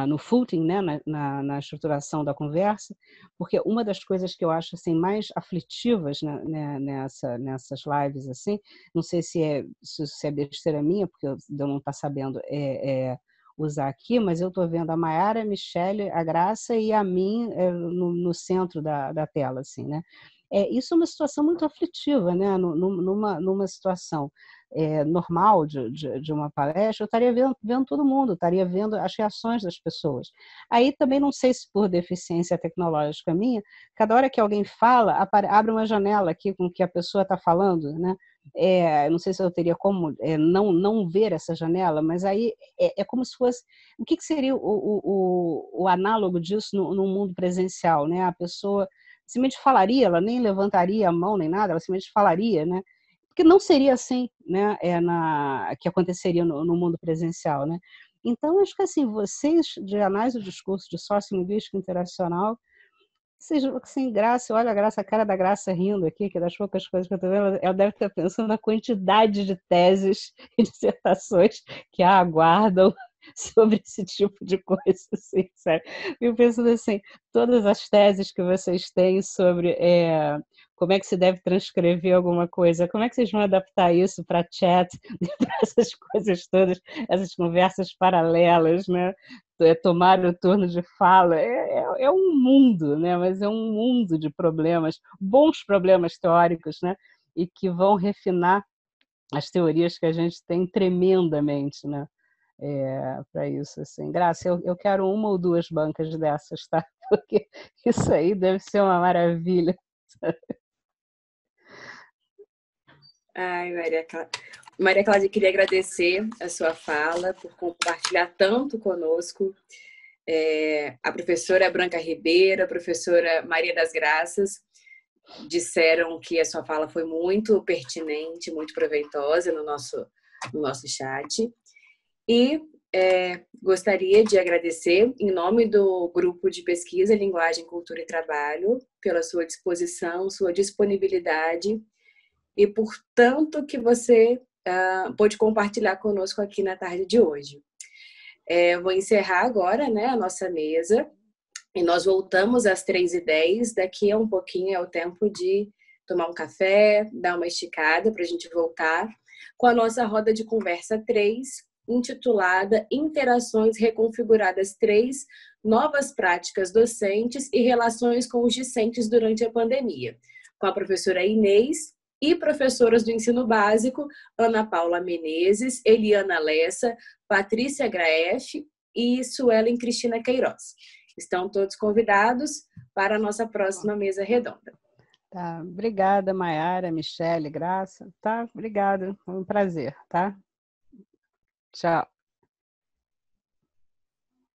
no footing, né? na estruturação da conversa, porque uma das coisas que eu acho assim, mais aflitivas, né, nessas lives, assim, não sei se é besteira minha, porque eu não estou sabendo usar aqui, mas eu estou vendo a Mayara, a Michele, a Graça e a mim no centro da tela, assim, né? Isso é uma situação muito aflitiva, né? Numa situação normal de uma palestra, eu estaria vendo todo mundo, estaria vendo as reações das pessoas. Aí também não sei se por deficiência tecnológica minha, cada hora que alguém fala, abre uma janela aqui com o que a pessoa está falando, né? Não sei se eu teria como não ver essa janela, mas aí é como se fosse... O que seria o análogo disso no mundo presencial, né? A pessoa simplesmente falaria, ela nem levantaria a mão nem nada, ela simplesmente falaria, né? Porque não seria assim, né? Que aconteceria no mundo presencial, né? Então, acho que assim, vocês de análise do discurso de sociolinguística interacional, vocês sem graça, olha a cara da Graça rindo aqui, que é das poucas coisas que eu estou vendo, ela deve estar pensando na quantidade de teses e dissertações que a aguardam sobre esse tipo de coisa, assim, sério. Eu pensando assim, todas as teses que vocês têm sobre como é que se deve transcrever alguma coisa, como é que vocês vão adaptar isso para chat, para essas coisas todas, essas conversas paralelas, né? Tomar o turno de fala, é um mundo, né? Mas é um mundo de problemas, bons problemas teóricos, né? E que vão refinar as teorias que a gente tem tremendamente, né? Para isso, assim. Graça, eu quero uma ou duas bancas dessas, tá? Porque isso aí deve ser uma maravilha. Ai, Maria Cláudia, queria agradecer a sua fala, por compartilhar tanto conosco. A professora Branca Ribeiro, a professora Maria das Graças disseram que a sua fala foi muito pertinente, muito proveitosa no nosso chat. E gostaria de agradecer, em nome do Grupo de Pesquisa, Linguagem, Cultura e Trabalho, pela sua disposição, sua disponibilidade e por tanto que você pôde compartilhar conosco aqui na tarde de hoje. Vou encerrar agora, né, a nossa mesa e nós voltamos às 3h10. Daqui a um pouquinho é o tempo de tomar um café, dar uma esticada para a gente voltar com a nossa roda de conversa 3, intitulada Interações Reconfiguradas 3, Novas Práticas Docentes e Relações com os Discentes durante a Pandemia, com a professora Inês e professoras do ensino básico, Ana Paula Menezes, Eliana Lessa, Patrícia Graef e Suelen Cristina Queiroz. Estão todos convidados para a nossa próxima mesa redonda. Tá, obrigada, Mayara, Michele, Graça. Tá, obrigada, foi um prazer, tá? Tchau.